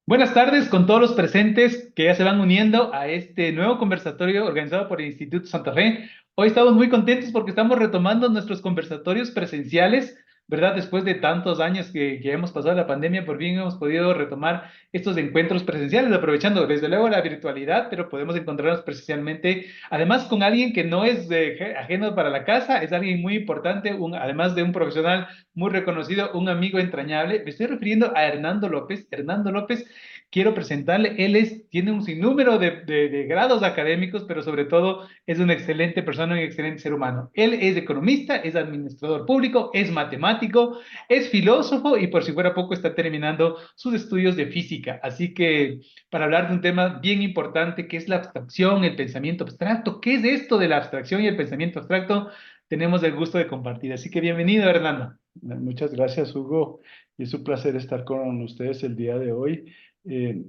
Buenas tardes con todos los presentes que ya se van uniendo a este nuevo conversatorio organizado por el Instituto Santa Fe. Hoy estamos muy contentos porque estamos retomando nuestros conversatorios presenciales, ¿verdad? Después de tantos años que hemos pasado la pandemia, por fin hemos podido retomar estos encuentros presenciales, aprovechando desde luego la virtualidad, pero podemos encontrarnos presencialmente, además con alguien que no es ajeno para la casa, es alguien muy importante, además de un profesional muy reconocido, un amigo entrañable. Me estoy refiriendo a Hernando López. Hernando López, quiero presentarle, tiene un sinnúmero de grados académicos, pero sobre todo es una excelente persona, un excelente ser humano. Él es economista, es administrador público, es matemático, es filósofo y por si fuera poco está terminando sus estudios de física. Así que para hablar de un tema bien importante que es la abstracción, el pensamiento abstracto, ¿qué es esto de la abstracción y el pensamiento abstracto? Tenemos el gusto de compartir. Así que bienvenido, Hernando. Muchas gracias, Hugo. Y es un placer estar con ustedes el día de hoy,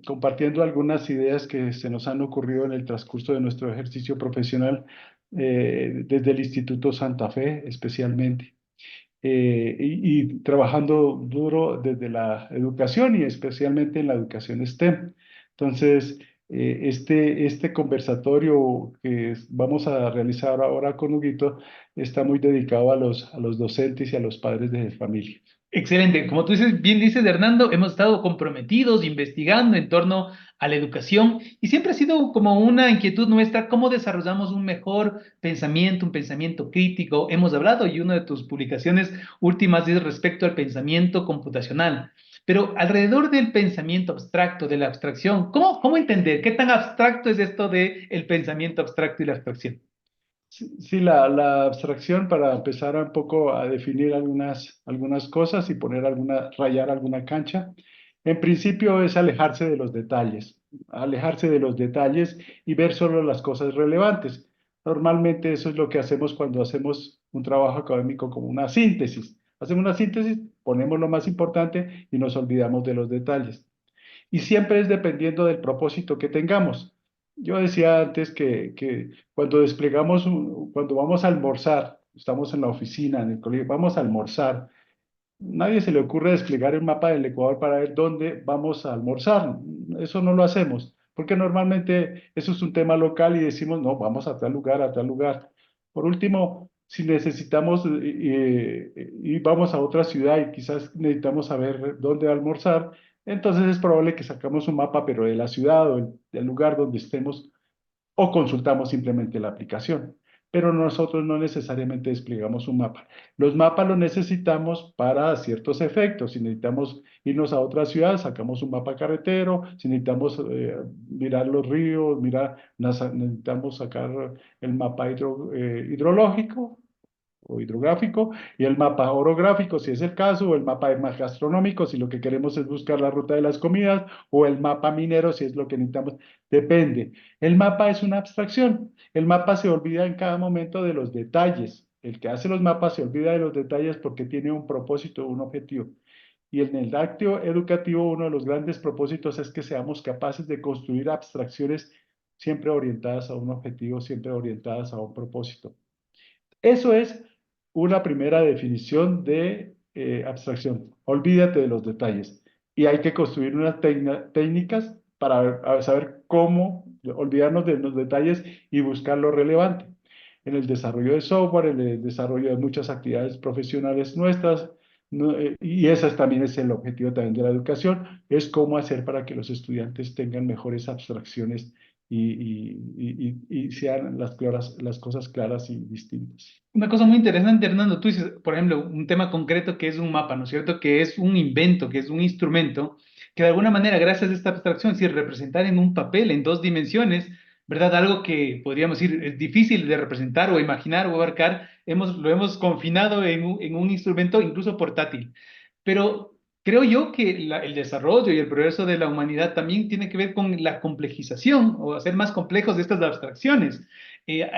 compartiendo algunas ideas que se nos han ocurrido en el transcurso de nuestro ejercicio profesional desde el Instituto Santa Fe, especialmente, y trabajando duro desde la educación y especialmente en la educación STEM. Entonces, este conversatorio vamos a realizar ahora con Huguito está muy dedicado a los docentes y a los padres de familia. Excelente. Como tú dices, bien dices, Hernando, hemos estado comprometidos, investigando en torno a la educación y siempre ha sido como una inquietud nuestra cómo desarrollamos un mejor pensamiento, un pensamiento crítico. Hemos hablado y una de tus publicaciones últimas es respecto al pensamiento computacional. Pero alrededor del pensamiento abstracto, de la abstracción, ¿cómo entender qué tan abstracto es esto de el pensamiento abstracto y la abstracción? Sí, sí, la abstracción para empezar un poco a definir algunas cosas y rayar alguna cancha. En principio es alejarse de los detalles y ver solo las cosas relevantes. Normalmente eso es lo que hacemos cuando hacemos un trabajo académico como una síntesis. Hacemos una síntesis, ponemos lo más importante y nos olvidamos de los detalles. Y siempre es dependiendo del propósito que tengamos. Yo decía antes que cuando vamos a almorzar, estamos en la oficina, en el colegio, vamos a almorzar, nadie se le ocurre desplegar el mapa del Ecuador para ver dónde vamos a almorzar. Eso no lo hacemos, porque normalmente eso es un tema local y decimos, no, vamos a tal lugar, a tal lugar. Por último, si necesitamos y vamos a otra ciudad y quizás necesitamos saber dónde almorzar, entonces es probable que sacamos un mapa, pero de la ciudad o del lugar donde estemos o consultamos simplemente la aplicación. Pero nosotros no necesariamente desplegamos un mapa. Los mapas los necesitamos para ciertos efectos. Si necesitamos irnos a otra ciudad, sacamos un mapa carretero. Si necesitamos mirar los ríos, necesitamos sacar el mapa hidrológico o hidrográfico y el mapa orográfico, si es el caso, o el mapa más gastronómico, si lo que queremos es buscar la ruta de las comidas, o el mapa minero, si es lo que necesitamos. Depende. El mapa es una abstracción. El mapa se olvida en cada momento de los detalles. El que hace los mapas se olvida de los detalles porque tiene un propósito, un objetivo. Y en el acto educativo, uno de los grandes propósitos es que seamos capaces de construir abstracciones siempre orientadas a un objetivo, siempre orientadas a un propósito. Eso es una primera definición de abstracción. Olvídate de los detalles. Y hay que construir unas técnicas para saber cómo olvidarnos de los detalles y buscar lo relevante. En el desarrollo de software, en el desarrollo de muchas actividades profesionales nuestras, y ese también es el objetivo también de la educación, es cómo hacer para que los estudiantes tengan mejores abstracciones y sean las cosas claras y distintas. Una cosa muy interesante, Hernando, tú dices, por ejemplo, un tema concreto que es un mapa, ¿no es cierto? Que es un invento, que es un instrumento, que de alguna manera, gracias a esta abstracción, es decir, representar en un papel, en dos dimensiones, ¿verdad? Algo que podríamos decir es difícil de representar o imaginar o abarcar, lo hemos confinado en un instrumento incluso portátil. Pero creo yo que el desarrollo y el progreso de la humanidad también tiene que ver con la complejización o hacer más complejos de estas abstracciones.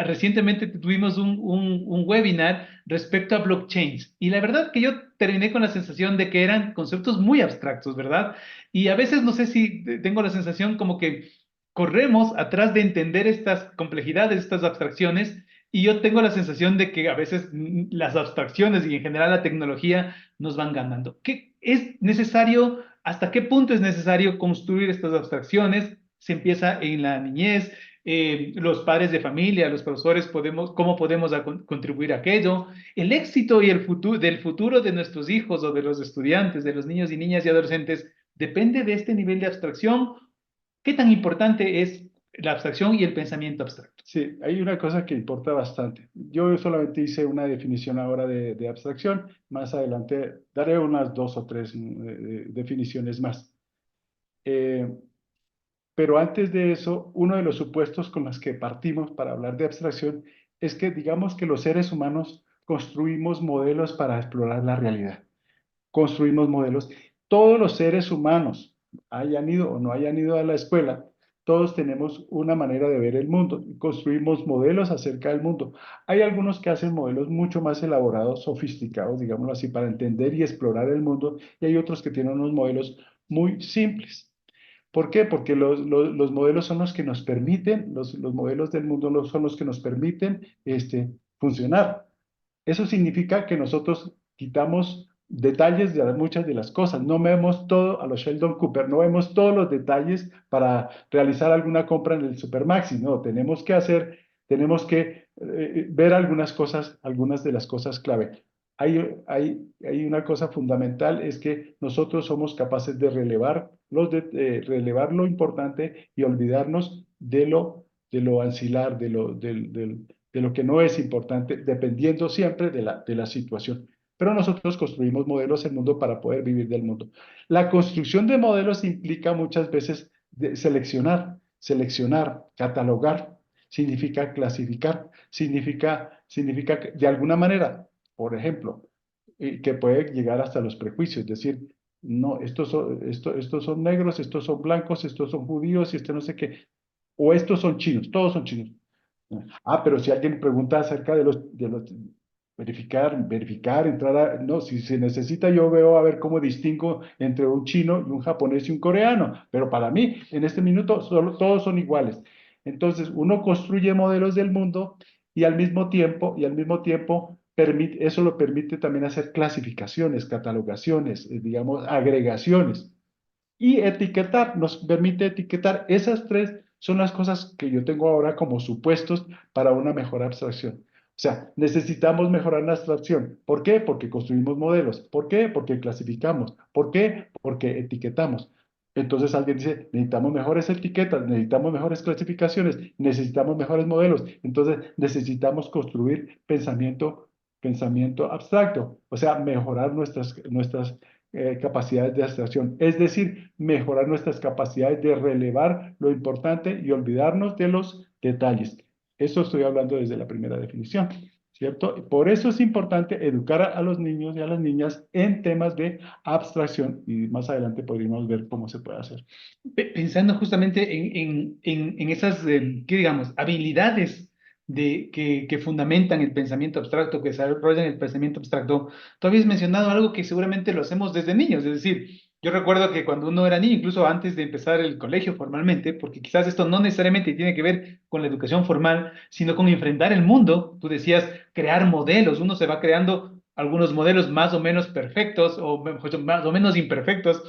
Recientemente tuvimos un webinar respecto a blockchains y la verdad que yo terminé con la sensación de que eran conceptos muy abstractos, ¿verdad? Y a veces no sé si tengo la sensación como que corremos atrás de entender estas complejidades, estas abstracciones, y yo tengo la sensación de que a veces las abstracciones y en general la tecnología nos van ganando. ¿Qué es necesario? ¿Hasta qué punto es necesario construir estas abstracciones? Se empieza en la niñez, los padres de familia, los profesores, cómo podemos contribuir a aquello. El éxito y el futuro del futuro de nuestros hijos o de los estudiantes, de los niños y niñas y adolescentes, depende de este nivel de abstracción. ¿Qué tan importante es la abstracción y el pensamiento abstracto? Sí, hay una cosa que importa bastante. Yo solamente hice una definición ahora de abstracción. Más adelante daré unas dos o tres definiciones más. Eh, pero antes de eso, uno de los supuestos con los que partimos para hablar de abstracción es que digamos que los seres humanos construimos modelos para explorar la realidad. Construimos modelos. Todos los seres humanos, hayan ido o no hayan ido a la escuela, todos tenemos una manera de ver el mundo y construimos modelos acerca del mundo. Hay algunos que hacen modelos mucho más elaborados, sofisticados, digámoslo así, para entender y explorar el mundo, y hay otros que tienen unos modelos muy simples. ¿Por qué? Porque los modelos son los que nos permiten, los modelos del mundo son los que nos permiten funcionar. Eso significa que nosotros quitamos detalles de muchas de las cosas. No vemos todo a los Sheldon Cooper, no vemos todos los detalles para realizar alguna compra en el Supermaxi. No, tenemos que ver algunas cosas, algunas de las cosas clave. Hay una cosa fundamental, es que nosotros somos capaces de relevar lo importante y olvidarnos de lo ancilar, de lo que no es importante, dependiendo siempre de la situación. Pero nosotros construimos modelos del mundo para poder vivir del mundo. La construcción de modelos implica muchas veces seleccionar, catalogar, significa clasificar, significa que, de alguna manera, por ejemplo, que puede llegar hasta los prejuicios, es decir, no, estos son negros, estos son blancos, estos son judíos, y este no sé qué, o estos son chinos, todos son chinos. Ah, pero si alguien pregunta acerca de los verificar, entrar no, si se necesita, yo veo a ver cómo distingo entre un chino y un japonés y un coreano, pero para mí, en este minuto, todos son iguales. Entonces, uno construye modelos del mundo y al mismo tiempo eso lo permite también hacer clasificaciones, catalogaciones, digamos, agregaciones. Y etiquetar, nos permite etiquetar. Esas tres son las cosas que yo tengo ahora como supuestos para una mejor abstracción. O sea, necesitamos mejorar la abstracción. ¿Por qué? Porque construimos modelos. ¿Por qué? Porque clasificamos. ¿Por qué? Porque etiquetamos. Entonces alguien dice, necesitamos mejores etiquetas, necesitamos mejores clasificaciones, necesitamos mejores modelos. Entonces necesitamos construir pensamiento abstracto, o sea, mejorar nuestras capacidades de abstracción, es decir, mejorar nuestras capacidades de relevar lo importante y olvidarnos de los detalles. Eso estoy hablando desde la primera definición, ¿cierto? Por eso es importante educar a los niños y a las niñas en temas de abstracción y más adelante podríamos ver cómo se puede hacer. Pensando justamente en esas, ¿qué digamos?, habilidades que fundamentan el pensamiento abstracto, que desarrollan el pensamiento abstracto, tú habías mencionado algo que seguramente lo hacemos desde niños, es decir, yo recuerdo que cuando uno era niño, incluso antes de empezar el colegio formalmente, porque quizás esto no necesariamente tiene que ver con la educación formal, sino con enfrentar el mundo, tú decías crear modelos, uno se va creando algunos modelos más o menos perfectos o mejor dicho, más o menos imperfectos,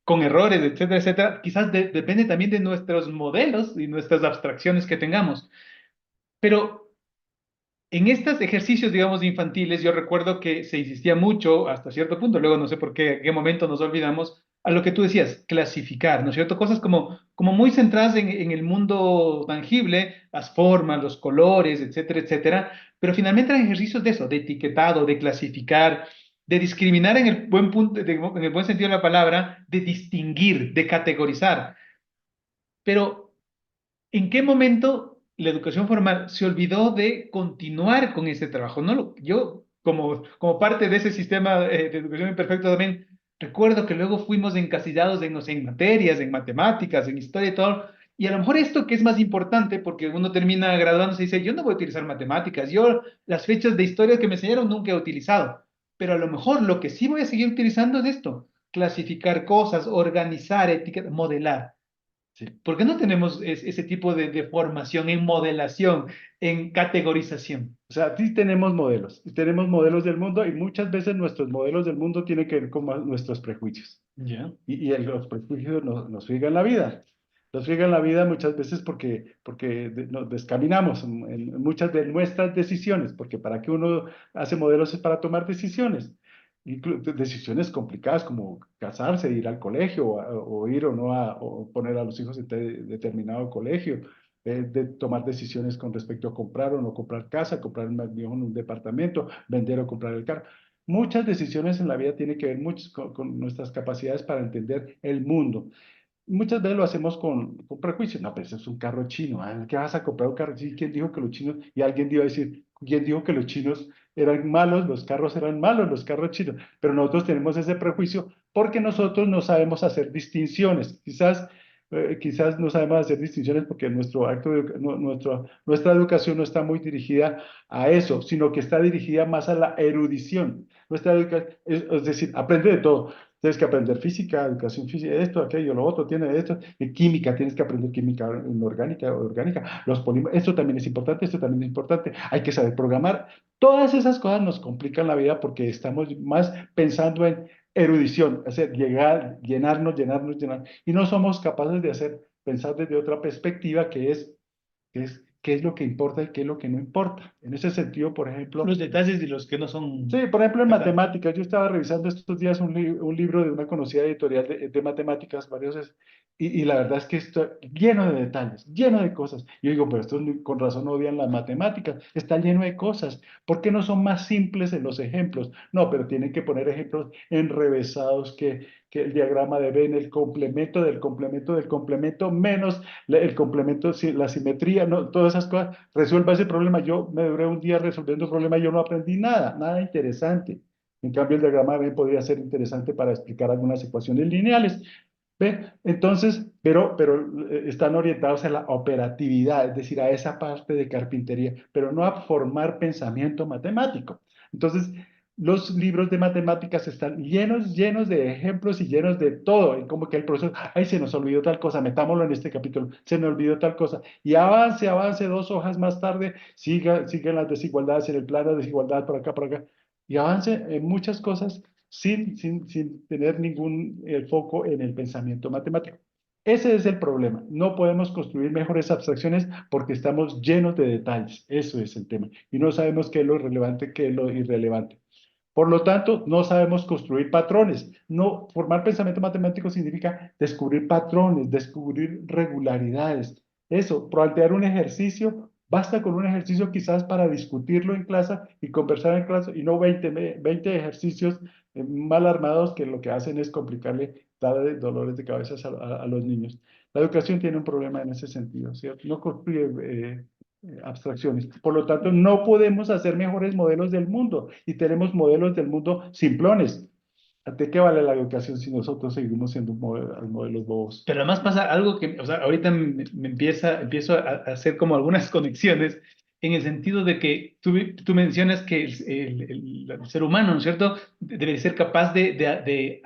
con errores, etcétera, etcétera. Quizás depende también de nuestros modelos y nuestras abstracciones que tengamos. Pero en estos ejercicios, digamos, infantiles, yo recuerdo que se insistía mucho hasta cierto punto, luego no sé por qué, en qué momento nos olvidamos, a lo que tú decías, clasificar, ¿no es cierto? Cosas como muy centradas en el mundo tangible, las formas, los colores, etcétera, etcétera, pero finalmente eran ejercicios de eso, de etiquetado, de clasificar, de discriminar en el buen punto, en el buen sentido de la palabra, de distinguir, de categorizar. Pero ¿en qué momento la educación formal se olvidó de continuar con ese trabajo? No yo, como parte de ese sistema de educación imperfecto también, recuerdo que luego fuimos encasillados en, no sé, en materias, en matemáticas, en historia y todo. Y a lo mejor esto que es más importante, porque uno termina graduándose y dice, yo no voy a utilizar matemáticas, yo las fechas de historia que me enseñaron nunca he utilizado, pero a lo mejor lo que sí voy a seguir utilizando es esto, clasificar cosas, organizar, etiquetar, modelar. Sí. ¿Por qué no tenemos ese tipo de formación en modelación, en categorización? O sea, sí tenemos modelos del mundo y muchas veces nuestros modelos del mundo tienen que ver con nuestros prejuicios. Ya. Los prejuicios nos friegan la vida. Nos friegan la vida muchas veces porque nos descaminamos en muchas de nuestras decisiones, porque para que uno hace modelos es para tomar decisiones. Decisiones complicadas como casarse, ir al colegio o ir o no o poner a los hijos en determinado colegio, de tomar decisiones con respecto a comprar o no comprar casa, comprar un departamento, vender o comprar el carro. Muchas decisiones en la vida tienen que ver mucho con nuestras capacidades para entender el mundo. Muchas veces lo hacemos con prejuicios. No, pero eso es un carro chino. Ah, ¿qué vas a comprar un carro? Sí, ¿quién dijo que los chinos? Y alguien iba a decir, ¿quién dijo que los chinos eran malos? Los carros eran malos, los carros chinos. Pero nosotros tenemos ese prejuicio porque nosotros no sabemos hacer distinciones. Quizás no sabemos hacer distinciones porque nuestra educación no está muy dirigida a eso, sino que está dirigida más a la erudición. Nuestra educación, es decir, aprende de todo. Tienes que aprender física, educación física, esto, aquello, lo otro, tiene esto, química, tienes que aprender química orgánica, los polímeros, esto también es importante, esto también es importante, hay que saber programar. Todas esas cosas nos complican la vida porque estamos más pensando en erudición, es decir, llegar, llenar, y no somos capaces de pensar desde otra perspectiva que es qué es lo que importa y qué es lo que no importa. En ese sentido, por ejemplo, Los detalles de los que no sí, son. por ejemplo, en Ajá. matemáticas, yo estaba revisando estos días un libro de una conocida editorial de matemáticas, varios, y la verdad es que está lleno de detalles, lleno de cosas. Yo digo, pero estos con razón odian las matemáticas, está lleno de cosas. ¿Por qué no son más simples en los ejemplos? No, pero tienen que poner ejemplos enrevesados que el diagrama de Venn, el complemento del complemento del complemento, menos el complemento, la simetría, no, todas esas cosas. Resuelva ese problema. Yo me duré un día resolviendo un problema y yo no aprendí nada, nada interesante. En cambio, el diagrama de Venn podría ser interesante para explicar algunas ecuaciones lineales. ¿Ve? Entonces, pero están orientados a la operatividad, es decir, a esa parte de carpintería, pero no a formar pensamiento matemático. Entonces, los libros de matemáticas están llenos de ejemplos y llenos de todo. Y como que el profesor, ay, se nos olvidó tal cosa, metámoslo en este capítulo, se me olvidó tal cosa. Y avance, 2 hojas más tarde, siguen las desigualdades en el plano de desigualdad por acá. Y avance en muchas cosas sin tener ningún foco en el pensamiento matemático. Ese es el problema. No podemos construir mejores abstracciones porque estamos llenos de detalles. Eso es el tema. Y no sabemos qué es lo relevante, qué es lo irrelevante. Por lo tanto, no sabemos construir patrones. No, formar pensamiento matemático significa descubrir patrones, descubrir regularidades. Eso, plantear un ejercicio, basta con un ejercicio quizás para discutirlo en clase y conversar en clase y no 20 ejercicios mal armados que lo que hacen es complicarle, dar dolores de cabeza a los niños. La educación tiene un problema en ese sentido, ¿cierto? No construye abstracciones. Por lo tanto, no podemos hacer mejores modelos del mundo y tenemos modelos del mundo simplones. ¿De qué vale la educación si nosotros seguimos siendo modelos bobos? Pero además pasa algo que, o sea, ahorita empiezo a hacer como algunas conexiones en el sentido de que tú mencionas que el ser humano, ¿no es cierto?, debe ser capaz de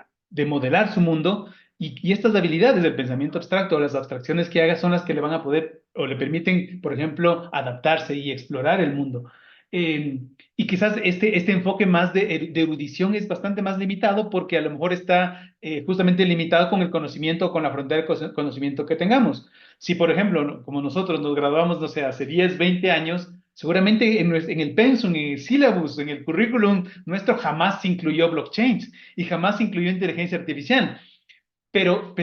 modelar su mundo y estas habilidades del pensamiento abstracto, las abstracciones que haga son las que le van a poder o le permiten, por ejemplo, adaptarse y explorar el mundo. Eh, y quizás este enfoque más de erudición es bastante más limitado porque a lo mejor está justamente limitado con el conocimiento o con la frontera de conocimiento que tengamos. Si, por ejemplo, como nosotros nos graduamos, no sé, hace 10, 20 años, seguramente en el pensum, en el syllabus, en el currículum nuestro jamás se incluyó blockchain y jamás se incluyó inteligencia artificial. Pero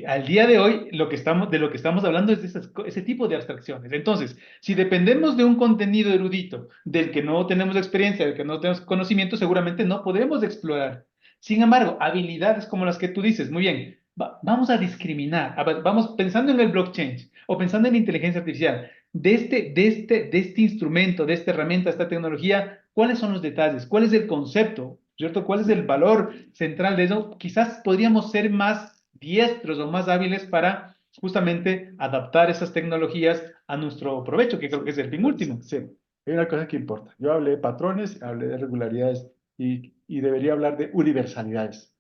al día de hoy de lo que estamos hablando es de ese tipo de abstracciones. Entonces, si dependemos de un contenido erudito del que no tenemos experiencia, del que no tenemos conocimiento, seguramente no podremos explorar. Sin embargo, habilidades como las que tú dices, muy bien, vamos a discriminar, vamos pensando en el blockchain o pensando en la inteligencia artificial, de este instrumento, de esta herramienta, de esta tecnología, ¿cuáles son los detalles? ¿Cuál es el concepto? ¿Cierto? ¿Cuál es el valor central de eso? Quizás podríamos ser más diestros o más hábiles para justamente adaptar esas tecnologías a nuestro provecho, que creo que es el fin último. Sí, hay una cosa que importa. Yo hablé de patrones, hablé de regularidades y debería hablar de universalidades.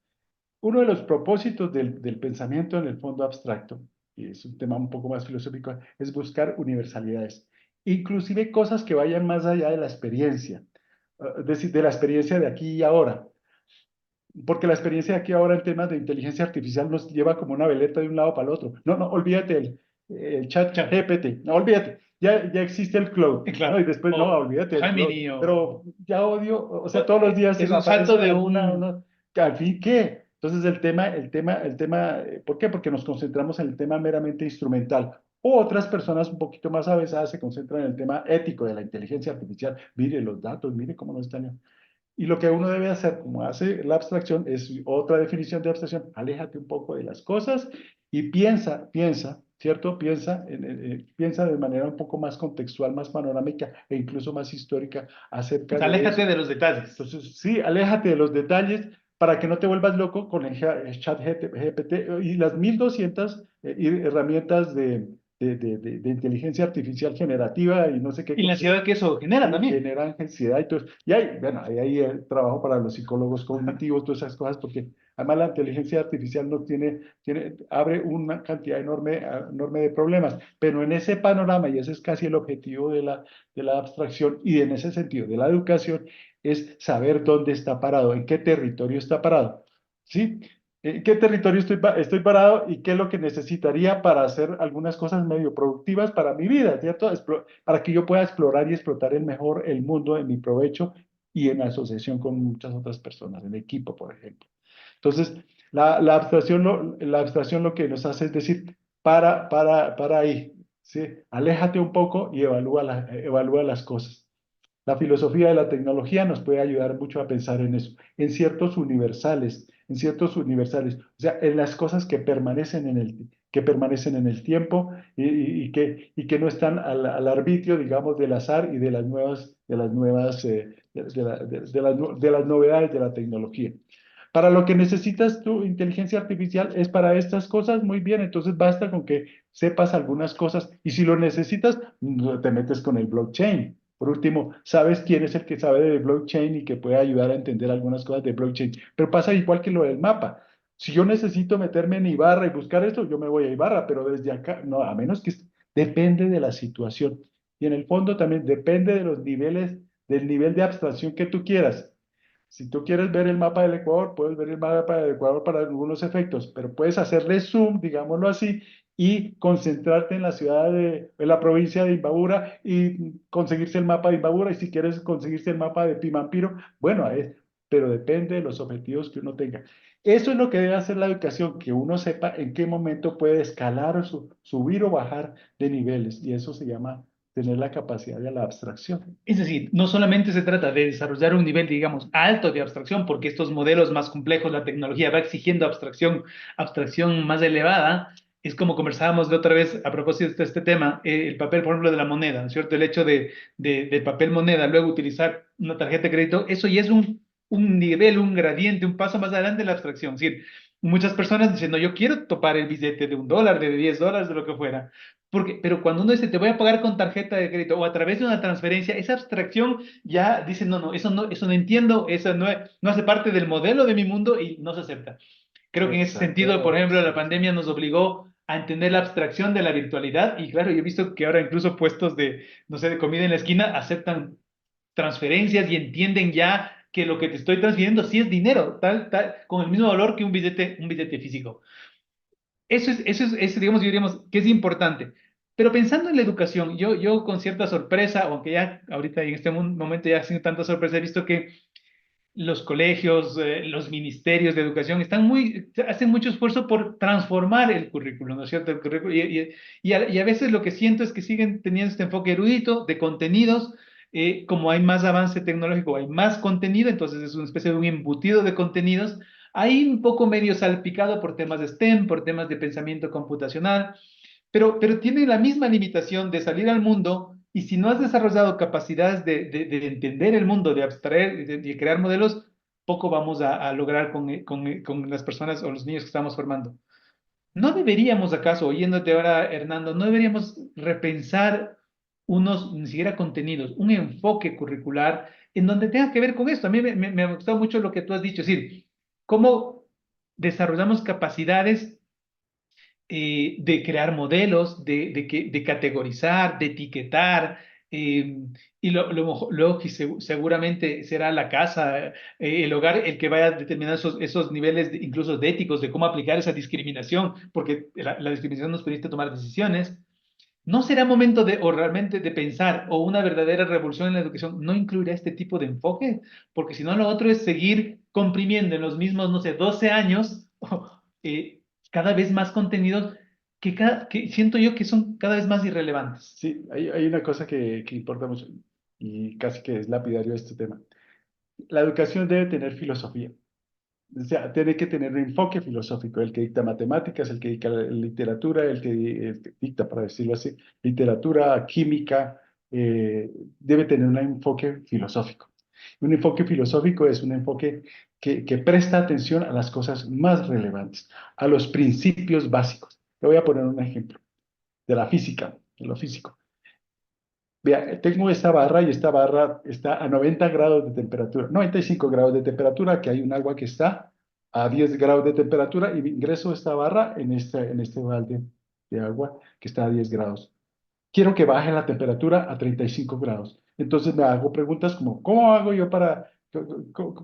Uno de los propósitos del pensamiento en el fondo abstracto, y es un tema un poco más filosófico, es buscar universalidades, inclusive cosas que vayan más allá de la experiencia, es decir, de la experiencia de aquí y ahora. porque la experiencia aquí ahora en temas de inteligencia artificial nos lleva como una veleta de un lado para el otro. No, no, olvídate el chat Chat, GPT, no, olvídate, ya existe el cloud, ¿no? Y claro. después, no, O olvídate del cloud, Gemini pero ya odio, o sea, todos los días se es me un salto aparece de alguna, un... uno, que al fin, ¿qué? Entonces el tema, ¿por qué? Porque nos concentramos en el tema meramente instrumental. O otras personas un poquito más avesadas se concentran en el tema ético de la inteligencia artificial. Mire los datos, mire cómo nos están. Y lo que uno debe hacer, como hace la abstracción, es otra definición de abstracción, aléjate un poco de las cosas y piensa, ¿cierto? Piensa de manera un poco más contextual, más panorámica e incluso más histórica Pues acerca de aléjate eso. de los detalles. Entonces, sí, aléjate de los detalles para que no te vuelvas loco con el chat GPT y las 1200 herramientas de inteligencia artificial generativa y no sé qué Y la cosas ansiedad que eso genera y también. generan ansiedad y todo eso. Y hay, bueno, hay trabajo para los psicólogos cognitivos, todas esas cosas, porque además la inteligencia artificial no abre una cantidad enorme, enorme de problemas, pero en ese panorama, y ese es casi el objetivo de la abstracción y en ese sentido de la educación, es saber dónde está parado, en qué territorio está parado, ¿sí? ¿En qué territorio estoy parado y qué es lo que necesitaría para hacer algunas cosas medio productivas para mi vida, ¿cierto? Para que yo pueda explorar y explotar el mundo en mi provecho y en asociación con muchas otras personas, en equipo, por ejemplo. Entonces, la abstracción lo que nos hace es decir, para ahí, ¿sí? Aléjate un poco y evalúa las cosas. La filosofía de la tecnología nos puede ayudar mucho a pensar en eso, en ciertos universales, o sea, en las cosas que permanecen en el tiempo y que no están al arbitrio, digamos, del azar y de las novedades de la tecnología. Para lo que necesitas tu inteligencia artificial es para estas cosas, muy bien, entonces basta con que sepas algunas cosas y si lo necesitas, te metes con el blockchain. Por último, sabes quién es el que sabe de blockchain y que puede ayudar a entender algunas cosas de blockchain, pero pasa igual que lo del mapa. Si yo necesito meterme en Ibarra y buscar esto, yo me voy a Ibarra, pero desde acá, no, a menos que depende de la situación. Y en el fondo también depende de los niveles, del nivel de abstracción que tú quieras. Si tú quieres ver el mapa del Ecuador, puedes ver el mapa del Ecuador para algunos efectos, pero puedes hacerle zoom, digámoslo así, y concentrarte en la provincia de Imbabura y conseguirse el mapa de Imbabura. Y si quieres conseguirse el mapa de Pimampiro, bueno, pero depende de los objetivos que uno tenga. Eso es lo que debe hacer la educación, que uno sepa en qué momento puede escalar o subir o bajar de niveles. Y eso se llama tener la capacidad de la abstracción. Es decir, no solamente se trata de desarrollar un nivel, digamos, alto de abstracción, porque estos modelos más complejos, la tecnología va exigiendo abstracción, abstracción más elevada. Es como conversábamos de otra vez a propósito de este tema, el papel, por ejemplo, de la moneda, ¿no es cierto? El hecho de papel moneda, luego utilizar una tarjeta de crédito, eso ya es un nivel, un gradiente, un paso más adelante de la abstracción. Es decir, muchas personas dicen, no, yo quiero topar el billete de $1, de $10, de lo que fuera. Pero cuando uno dice, te voy a pagar con tarjeta de crédito o a través de una transferencia, esa abstracción ya dice, no, no, eso no entiendo, eso no hace parte del modelo de mi mundo y no se acepta. Creo que en ese sentido, por ejemplo, la Exacto. pandemia nos obligó a entender la abstracción de la virtualidad y claro, yo he visto que ahora incluso puestos de, no sé, de comida en la esquina aceptan transferencias y entienden ya que lo que te estoy transfiriendo sí es dinero, tal, con el mismo valor que un billete físico. Eso, digamos, yo diríamos que es importante. Pero pensando en la educación, yo con cierta sorpresa, aunque ya ahorita en este momento ya sin tanta sorpresa, he visto que los colegios, los ministerios de educación hacen mucho esfuerzo por transformar el currículo, ¿no es cierto? El currículo, y a veces lo que siento es que siguen teniendo este enfoque erudito de contenidos, como hay más avance tecnológico, hay más contenido, entonces es una especie de un embutido de contenidos, ahí un poco medio salpicado por temas de STEM, por temas de pensamiento computacional, pero tiene la misma limitación de salir al mundo y si no has desarrollado capacidades de entender el mundo, de abstraer, de crear modelos, poco vamos a lograr con las personas o los niños que estamos formando. ¿No deberíamos acaso, oyéndote ahora, Hernando, no deberíamos repensar ni siquiera contenidos, un enfoque curricular en donde tenga que ver con esto? A mí me ha gustado mucho lo que tú has dicho, es decir, cómo desarrollamos capacidades de crear modelos, de categorizar, de etiquetar, y luego que seguramente será la casa, el hogar, el que vaya a determinar esos niveles incluso de éticos de cómo aplicar esa discriminación, porque la discriminación nos permite tomar decisiones. ¿No será momento de, o realmente de pensar, o una verdadera revolución en la educación no incluirá este tipo de enfoque? Porque si no, lo otro es seguir comprimiendo en los mismos, no sé, 12 años, eh, cada vez más contenidos que siento yo que son cada vez más irrelevantes. Sí, hay una cosa que importa mucho y casi que es lapidario este tema. La educación debe tener filosofía. O sea, tiene que tener un enfoque filosófico, el que dicta matemáticas, el que dicta literatura, el que dicta, para decirlo así, literatura, química, debe tener un enfoque filosófico. Un enfoque filosófico es un enfoque que presta atención a las cosas más relevantes, a los principios básicos. Te voy a poner un ejemplo de la física, de lo físico. Vea, tengo esta barra y esta barra está a 90 grados de temperatura, 95 grados de temperatura, que hay un agua que está a 10 grados de temperatura y ingreso esta barra en este balde de agua que está a 10 grados. Quiero que baje la temperatura a 35 grados. Entonces me hago preguntas como, ¿cómo hago yo para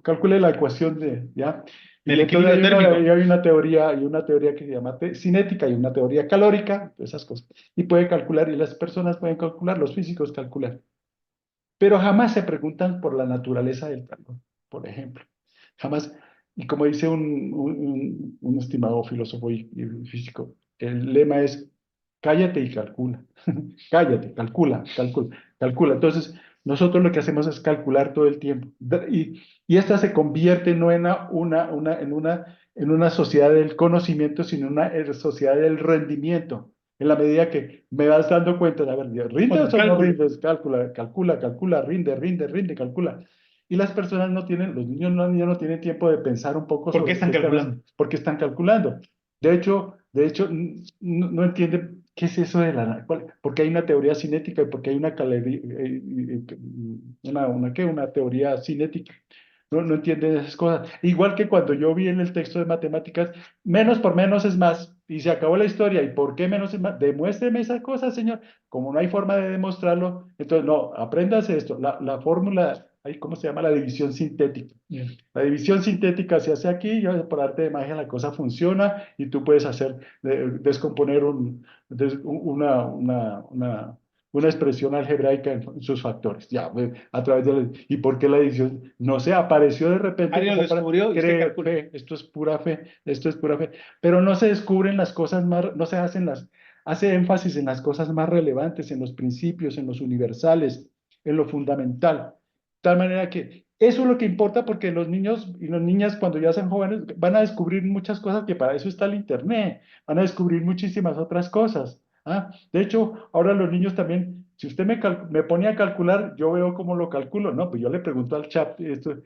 calcule la ecuación ¿ya? Y Del entonces equilibrio térmico. hay una teoría que se llama cinética y una teoría calórica, esas cosas. Y puede calcular, y las personas pueden calcular, los físicos calculan. Pero jamás se preguntan por la naturaleza del calor, por ejemplo. Jamás, y como dice un estimado filósofo y físico, el lema es, cállate y calcula. Cállate, calcula, calcula, calcula. Entonces, nosotros lo que hacemos es calcular todo el tiempo. Y esta se convierte no en una sociedad del conocimiento, sino en una sociedad del rendimiento. En la medida que me vas dando cuenta, a ver, O ¿rindes del o no cálculo. rindes? Calcula, calcula, calcula, rinde, rinde, rinde, calcula. Y las personas no tienen, los niños no, ya no tienen tiempo de pensar un poco ¿Por qué sobre qué están están haciendo, calculando? porque están calculando. De hecho, no entienden qué es eso de porque hay una teoría cinética y porque hay una teoría cinética. No entienden esas cosas. Igual que cuando yo vi en el texto de matemáticas, menos por menos es más, y se acabó la historia. ¿Y por qué menos es más? Demuéstreme esa cosa, señor. Como no hay forma de demostrarlo, entonces no, apréndase esto. La fórmula, ¿cómo se llama? La división sintética. Bien. La división sintética se hace aquí, y por arte de magia la cosa funciona y tú puedes descomponer una expresión algebraica en sus factores. Ya, a través ¿y por qué la división? No sé, apareció de repente Alguien lo como para descubrió y usted creer calcula. fe, esto es pura fe, esto es pura fe, pero no se descubren las cosas más, no se hace énfasis en las cosas más relevantes, en los principios, en los universales, en lo fundamental. De tal manera que eso es lo que importa porque los niños y las niñas cuando ya sean jóvenes van a descubrir muchas cosas que para eso está el Internet, van a descubrir muchísimas otras cosas. ¿Ah? De hecho, ahora los niños también, si usted me pone a calcular, yo veo cómo lo calculo, ¿no? Pues yo le pregunto al chat esto,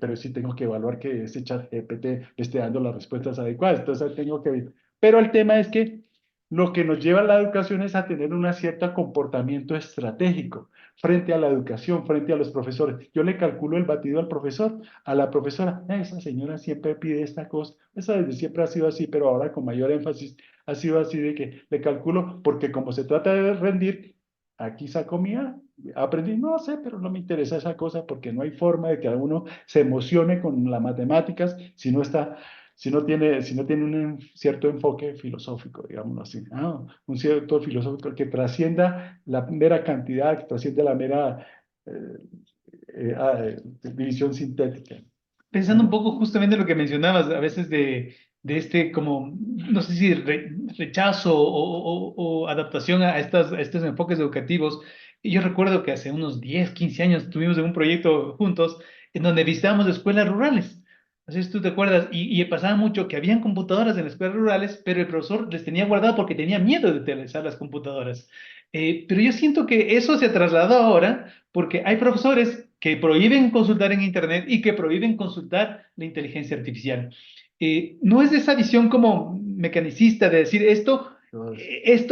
pero sí tengo que evaluar que ese chat GPT le esté dando las respuestas adecuadas, entonces tengo que ver. Pero el tema es que lo que nos lleva a la educación es a tener un cierto comportamiento estratégico frente a la educación, frente a los profesores. Yo le calculo el batido al profesor, a la profesora. Esa señora siempre pide esta cosa. Esa desde siempre ha sido así, pero ahora con mayor énfasis ha sido así de que le calculo, porque como se trata de rendir, aquí saco mía, aprendí, no sé, pero no me interesa esa cosa porque no hay forma de que uno se emocione con las matemáticas si no tiene un cierto enfoque filosófico, digámoslo así, un cierto filosófico que trascienda la mera cantidad, que trascienda la mera eh, división sintética. Pensando un ¿No? poco justamente en lo que mencionabas, a veces de este como, no sé si rechazo o adaptación a estos enfoques educativos. Y yo recuerdo que hace unos 10 15 años estuvimos en un proyecto juntos en donde visitábamos escuelas rurales. Así es, tú te acuerdas, y pasaba mucho que habían computadoras en las escuelas rurales, pero el profesor les tenía guardado porque tenía miedo de utilizar las computadoras. Pero yo siento que eso se ha trasladado ahora porque hay profesores que prohíben consultar en Internet y que prohíben consultar la inteligencia artificial. No es esa visión como mecanicista de decir Entonces, es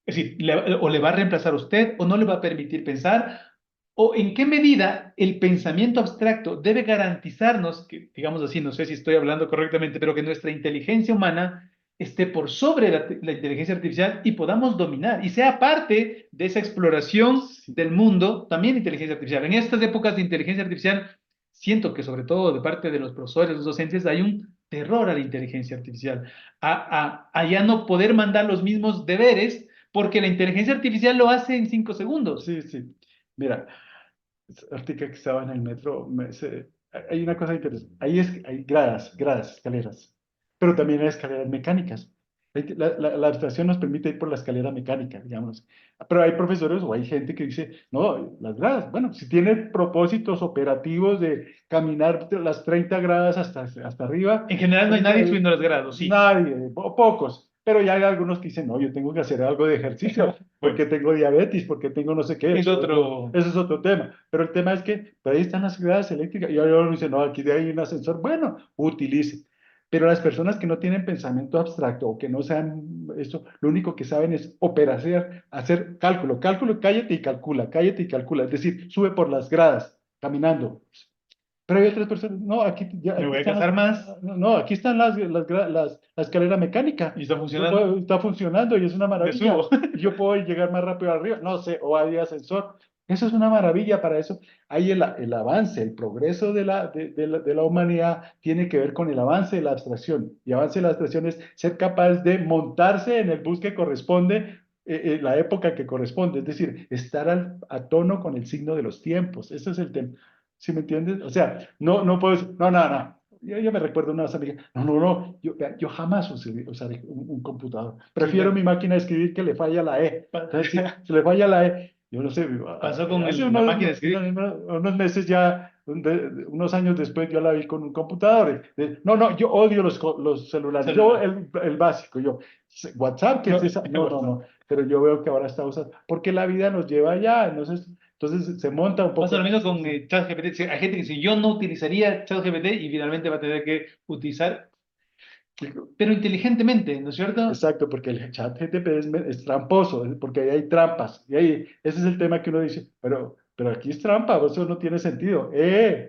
decir, o le va a reemplazar a usted o no le va a permitir pensar, o en qué medida el pensamiento abstracto debe garantizarnos, que digamos así, no sé si estoy hablando correctamente, pero que nuestra inteligencia humana esté por sobre la inteligencia artificial y podamos dominar y sea parte de esa exploración Sí, del mundo, también inteligencia artificial. En estas épocas de inteligencia artificial, siento que sobre todo de parte de los profesores, los docentes, hay un terror a la inteligencia artificial, a ya no poder mandar los mismos deberes porque la inteligencia artificial lo hace en 5 segundos. sí, sí. Mira, ahorita que estaba en el metro, hay una cosa interesante. Ahí hay gradas, escaleras, pero también hay escaleras mecánicas. La abstracción nos permite ir por la escalera mecánica, digamos. Pero hay profesores o hay gente que dice, no, las gradas, bueno, si tiene propósitos operativos de caminar las 30 gradas hasta arriba, En general no hay nadie subiendo los grados, sí. nadie, pocos. Pero ya hay algunos que dicen, no, yo tengo que hacer algo de ejercicio, Bueno, porque tengo diabetes, porque tengo no sé qué. es otro. Eso es otro tema. Pero el tema es que por ahí están las gradas eléctricas. Y ahora uno dice, no, aquí hay un ascensor. Bueno, utilice. Pero las personas que no tienen pensamiento abstracto o que no saben esto, lo único que saben es operar, hacer cálculo. Cálculo, cállate y calcula, cállate y calcula. Es decir, sube por las gradas, caminando. Pero hay otras personas, no, Me aquí voy a están casar más no, aquí están la escalera mecánica. y está funcionando. Está funcionando y es una Me subo. maravilla. Y yo puedo llegar más rápido arriba, no sé, o hay ascensor. Eso es una maravilla para eso. Ahí el avance, el progreso de la humanidad tiene que ver con el avance de la abstracción. Y avance de la abstracción es ser capaz de montarse en el bus que corresponde, la época que corresponde. Es decir, estar a tono con el signo de los tiempos. Ese es el tema. ¿Sí me entiendes? O sea, no puedo decir, no, no, no. Yo me recuerdo una vez amiga, no, no, no, yo jamás usaré un computador. Sí, Prefiero mi máquina de escribir que le falla la E. pa- Entonces, si le falla la E, yo no sé, pasó con hace la máquina de escribir. unos meses ya, unos años después, yo la vi con un computador. No, no, yo odio los celulares. Yo, Celular. el básico, yo, WhatsApp, ¿qué es No, esa? No, no, no. Pero yo veo que ahora está usando, porque la vida nos lleva allá. Entonces se monta un pasa poco. lo mismo con ChatGPT. Sí, hay gente que dice, yo no utilizaría ChatGPT y finalmente va a tener que utilizar, pero inteligentemente, ¿no es cierto? Exacto, porque el chat GTP es tramposo, porque ahí hay trampas. Y ahí, ese es el tema que uno dice, pero aquí es trampa, eso no tiene sentido.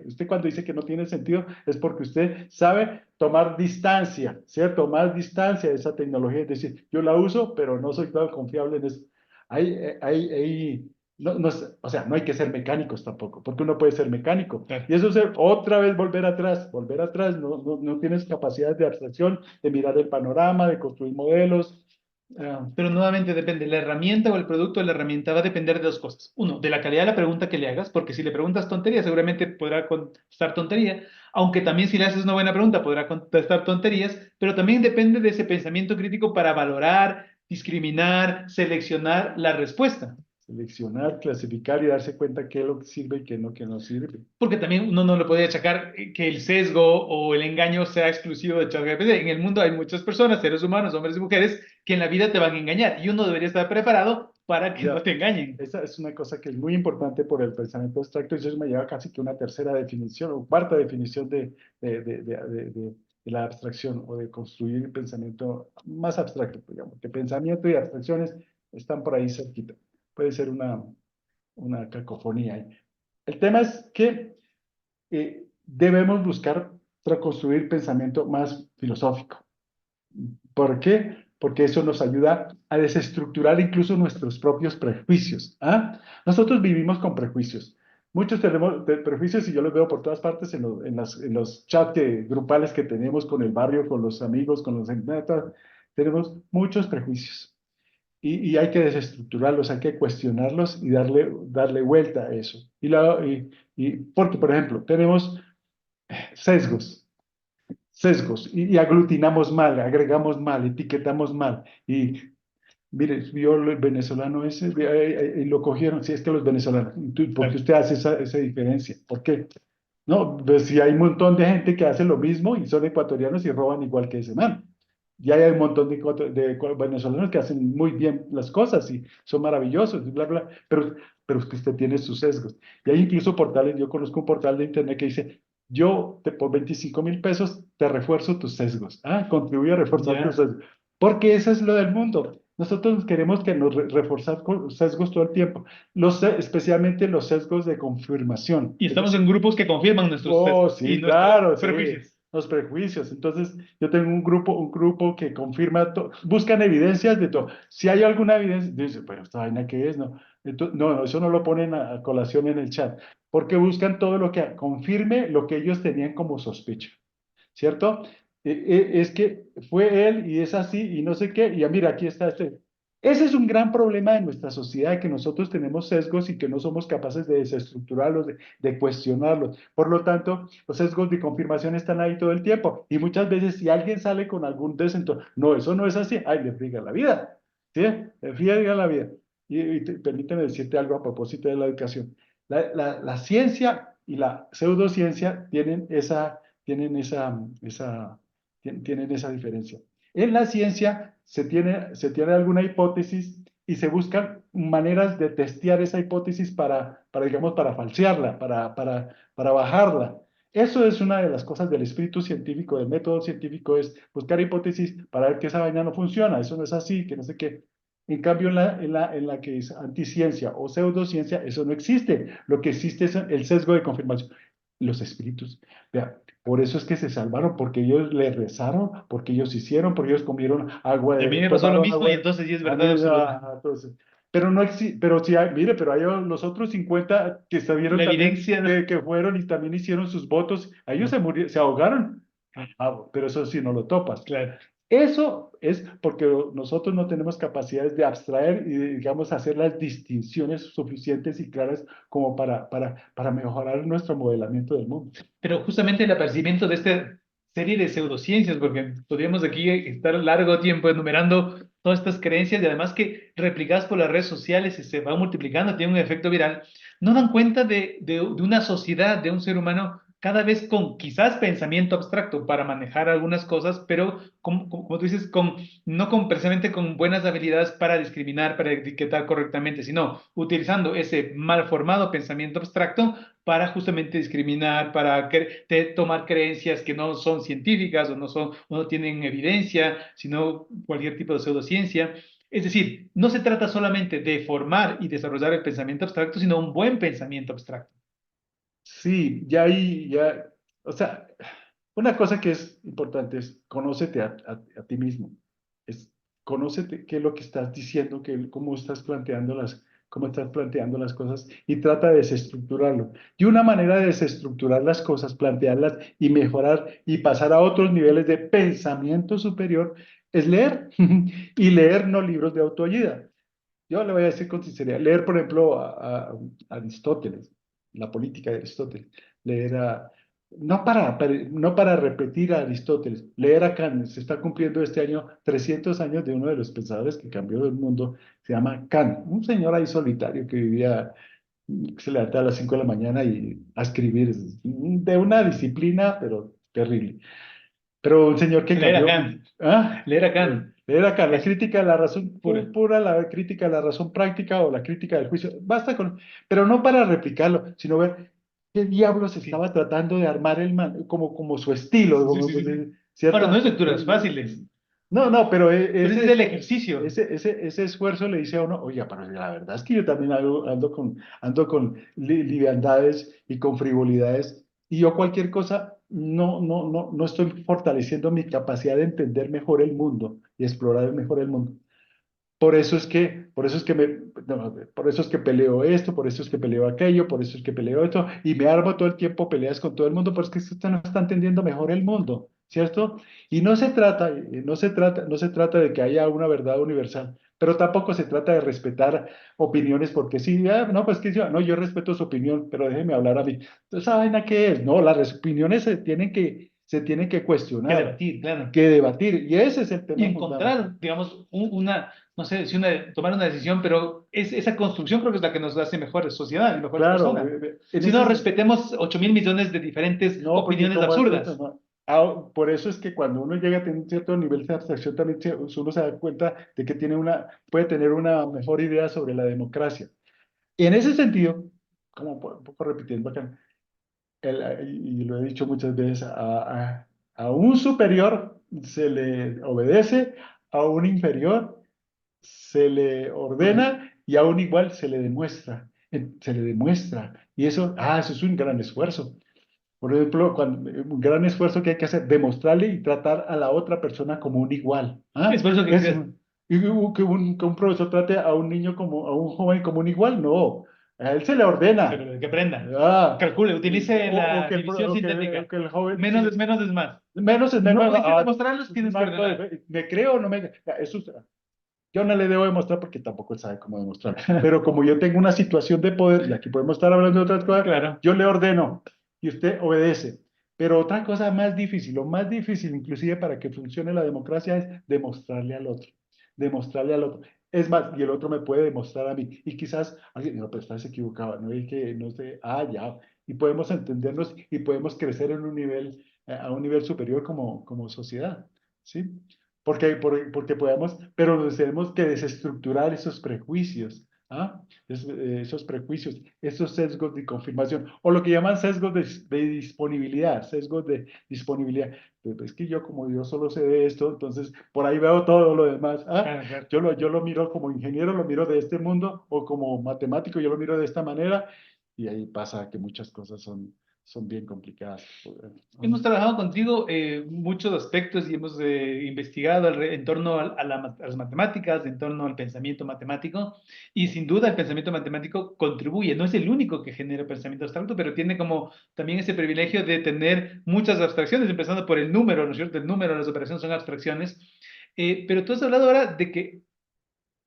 Usted cuando dice que no tiene sentido es porque usted sabe tomar distancia, ¿cierto? Más distancia de esa tecnología. Es decir, yo la uso, pero no soy tan confiable en eso. O sea, no hay que ser mecánicos tampoco, porque uno puede ser mecánico. Claro. Y eso es otra vez volver atrás, no tienes capacidad de abstracción, de mirar el panorama, de construir modelos. Pero nuevamente depende, la herramienta o el producto de la herramienta va a depender de dos cosas. Uno, de la calidad de la pregunta que le hagas, porque si le preguntas tontería, seguramente podrá contestar tontería, aunque también si le haces una buena pregunta, podrá contestar tonterías, pero también depende de ese pensamiento crítico para valorar, discriminar, seleccionar la respuesta. Seleccionar, clasificar y darse cuenta qué es lo que sirve y qué no sirve. Porque también uno no le puede achacar que el sesgo o el engaño sea exclusivo de ChatGPT. En el mundo hay muchas personas, seres humanos, hombres y mujeres, que en la vida te van a engañar y uno debería estar preparado para que no Ya, te engañen. esa es una cosa que es muy importante por el pensamiento abstracto y eso me lleva casi que una tercera definición o cuarta definición de la abstracción o de construir el pensamiento más abstracto, digamos, que pensamiento y abstracciones están por ahí cerquita. Puede ser una cacofonía ahí. El tema es que debemos buscar construir pensamiento más filosófico. ¿Por qué? Porque eso nos ayuda a desestructurar incluso nuestros propios prejuicios. ¿Ah? Nosotros vivimos con prejuicios. Muchos tenemos prejuicios y yo los veo por todas partes en los chats grupales que tenemos con el barrio, con los amigos, con los netas. Tenemos muchos prejuicios y hay que desestructurarlos, hay que cuestionarlos y darle vuelta a eso. Porque, por ejemplo, tenemos sesgos y aglutinamos mal, agregamos mal, etiquetamos mal. Y mire, vio el venezolano ese, y lo cogieron, si es que los venezolanos, ¿por qué usted hace esa diferencia? ¿Por qué? No, pues si hay un montón de gente que hace lo mismo y son ecuatorianos y roban igual que ese man. Y hay un montón de venezolanos que hacen muy bien las cosas y son maravillosos, y bla, bla, pero es que usted tiene sus sesgos. Y hay incluso portales, yo conozco un portal de internet que dice, por 25.000 pesos te refuerzo tus sesgos. Contribuye a reforzar tus Ya. sesgos. Porque eso es lo del mundo. Nosotros queremos que nos reforzar con sesgos todo el tiempo, especialmente los sesgos de confirmación. Y Es estamos decir, en grupos que confirman nuestros oh, sesgos y sí, nuestros claro, sí. prejuicios. los prejuicios. Entonces, yo tengo un grupo que confirma, buscan evidencias de todo. Si hay alguna evidencia, dice, pero esta vaina qué es, ¿no? Entonces, no, no, eso no lo ponen a colación en el chat, porque buscan todo lo que confirme lo que ellos tenían como sospecha, ¿cierto? Es que fue él y es así y no sé qué, y ya mira, aquí está este. Ese es un gran problema de nuestra sociedad, que nosotros tenemos sesgos y que no somos capaces de desestructurarlos, de cuestionarlos. Por lo tanto, los sesgos de confirmación están ahí todo el tiempo. Y muchas veces si alguien sale con algún desento, no, eso no es así, ay, le friega la vida, ¿sí? Le friega la vida. Permíteme decirte algo a propósito de la educación. La ciencia y la pseudociencia tienen esa diferencia. En la ciencia se tiene alguna hipótesis y se buscan maneras de testear esa hipótesis digamos, para falsearla, para bajarla. Eso es una de las cosas del espíritu científico, del método científico, es buscar hipótesis para ver que esa vaina no funciona, eso no es así, que no sé qué. En cambio, en la que es anticiencia o pseudociencia, eso no existe. Lo que existe es el sesgo de confirmación. Los espíritus. Vea, por eso es que se salvaron, porque ellos le rezaron, porque ellos hicieron, porque ellos comieron agua, Y a mí me pasó lo tomaron mismo y agua. entonces sí es A verdad mí, absoluta. entonces, pero no existe, pero sí hay, mire, pero hay los otros 50 que sabieron La también evidencia, que fueron y también hicieron sus votos, a ellos se murieron, se ahogaron. Pero eso sí no lo topas. claro. Eso es porque nosotros no tenemos capacidades de abstraer y, digamos, hacer las distinciones suficientes y claras como para mejorar nuestro modelamiento del mundo. Pero justamente el aparecimiento de esta serie de pseudociencias, porque podríamos aquí estar largo tiempo enumerando todas estas creencias y además que replicadas por las redes sociales y se van multiplicando, tienen un efecto viral, no dan cuenta de una sociedad, de un ser humano cada vez con quizás pensamiento abstracto para manejar algunas cosas, pero como tú dices, no precisamente con buenas habilidades para discriminar, para etiquetar correctamente, sino utilizando ese mal formado pensamiento abstracto para justamente discriminar, para tomar creencias que no son científicas o no tienen evidencia, sino cualquier tipo de pseudociencia. Es decir, no se trata solamente de formar y desarrollar el pensamiento abstracto, sino un buen pensamiento abstracto. Sí, ya ahí, ya, o sea, una cosa que es importante es conócete a ti mismo. Es conócete qué es lo que estás diciendo, cómo estás planteando las cosas y trata de desestructurarlo. Y una manera de desestructurar las cosas, plantearlas y mejorar y pasar a otros niveles de pensamiento superior es leer. Y leer no libros de autoayuda. Yo le voy a decir con sinceridad, leer, por ejemplo, a Aristóteles, la política de Aristóteles, leer no para repetir a Aristóteles, leer a Kant. Se está cumpliendo este año 300 años de uno de los pensadores que cambió el mundo, se llama Kant, un señor ahí solitario que vivía, que se levantaba a las 5 de la mañana y a escribir, de una disciplina, pero terrible. Pero un señor que Leer a cambió, Kant, ¿ah? leer a Kant, Leer acá, la es crítica de la razón pura. pura, la crítica de la razón práctica o la crítica del juicio, basta con, pero no para replicarlo, sino ver qué diablos Sí, estaba tratando de armar el man, como su estilo, sí, sí, sí. Ahora, no ¿cierto? es lecturas fáciles, No, no, pero pero ese es el ejercicio. ese esfuerzo le dice a uno, oye, pero la verdad es que yo también ando con liviandades y con frivolidades, y yo cualquier cosa no estoy fortaleciendo mi capacidad de entender mejor el mundo y explorar mejor el mundo. Por eso es que peleo esto, por eso es que peleo aquello, por eso es que peleo esto, y me armo todo el tiempo peleas con todo el mundo, porque es que usted no está entendiendo mejor el mundo, ¿cierto? Y no se trata de que haya una verdad universal, pero tampoco se trata de respetar opiniones, porque sí, no, pues que yo respeto su opinión, pero déjeme hablar a mí. Entonces, ¿esa vaina qué es? No, las opiniones se tienen que Que cuestionar, debatir, claro. que debatir, y ese es el Y tema fundamental. encontrar, digamos, no sé si tomar una decisión, pero esa construcción creo que es la que nos hace mejores sociedad y mejores Claro, personas. en Si no, ese, respetemos 8.000 millones de diferentes no, porque opiniones como absurdas. por eso es que cuando uno llega a tener un cierto nivel de abstracción, también uno se da cuenta de que puede tener una mejor idea sobre la democracia. En ese sentido, como un poco repitiendo acá, y lo he dicho muchas veces, a un superior se le obedece, a un inferior se le ordena y a un igual se le demuestra. Se le demuestra. Y eso es un gran esfuerzo. Por ejemplo, un gran esfuerzo que hay que hacer, demostrarle y tratar a la otra persona como un igual. Es ¿Ah? por eso que Es, crees. que un profesor trate a un niño como, a un joven como un igual, no. A él se le ordena. Que aprenda. Ah, Calcule, utilice la división o sintética. que el joven, Menos sí, es menos es más. menos es No menos, pudiste demostrarlos, es un tienes que acto ordenar. de, me creo o no me, eso, yo no le debo demostrar porque tampoco él sabe cómo demostrar. Pero como yo tengo una situación de poder, y aquí podemos estar hablando de otras cosas, Claro. yo le ordeno y usted obedece. Pero otra cosa más difícil, lo más difícil inclusive para que funcione la democracia es demostrarle al otro. Demostrarle al otro. Es más, y el otro me puede demostrar a mí. Y quizás alguien, no, pero estás equivocado, no es que, no sé, ya. Y podemos entendernos y podemos crecer en un nivel, a un nivel superior como sociedad. ¿Sí? Porque podemos, pero tenemos que desestructurar esos prejuicios, ¿ah? Esos prejuicios, esos sesgos de confirmación, o lo que llaman sesgos de disponibilidad, sesgos de disponibilidad. Pues es que yo como yo solo sé de esto, entonces por ahí veo todo lo demás. ¿Ah? Claro, claro. Yo lo miro como ingeniero, lo miro de este mundo, o como matemático, yo lo miro de esta manera, y ahí pasa que muchas cosas son bien complicadas. Hemos trabajado contigo muchos aspectos y hemos investigado en torno a las matemáticas, en torno al pensamiento matemático, y sin duda el pensamiento matemático contribuye, no es el único que genera pensamiento abstracto, pero tiene como también ese privilegio de tener muchas abstracciones, empezando por el número, ¿no es cierto? El número, las operaciones son abstracciones, pero tú has hablado ahora de que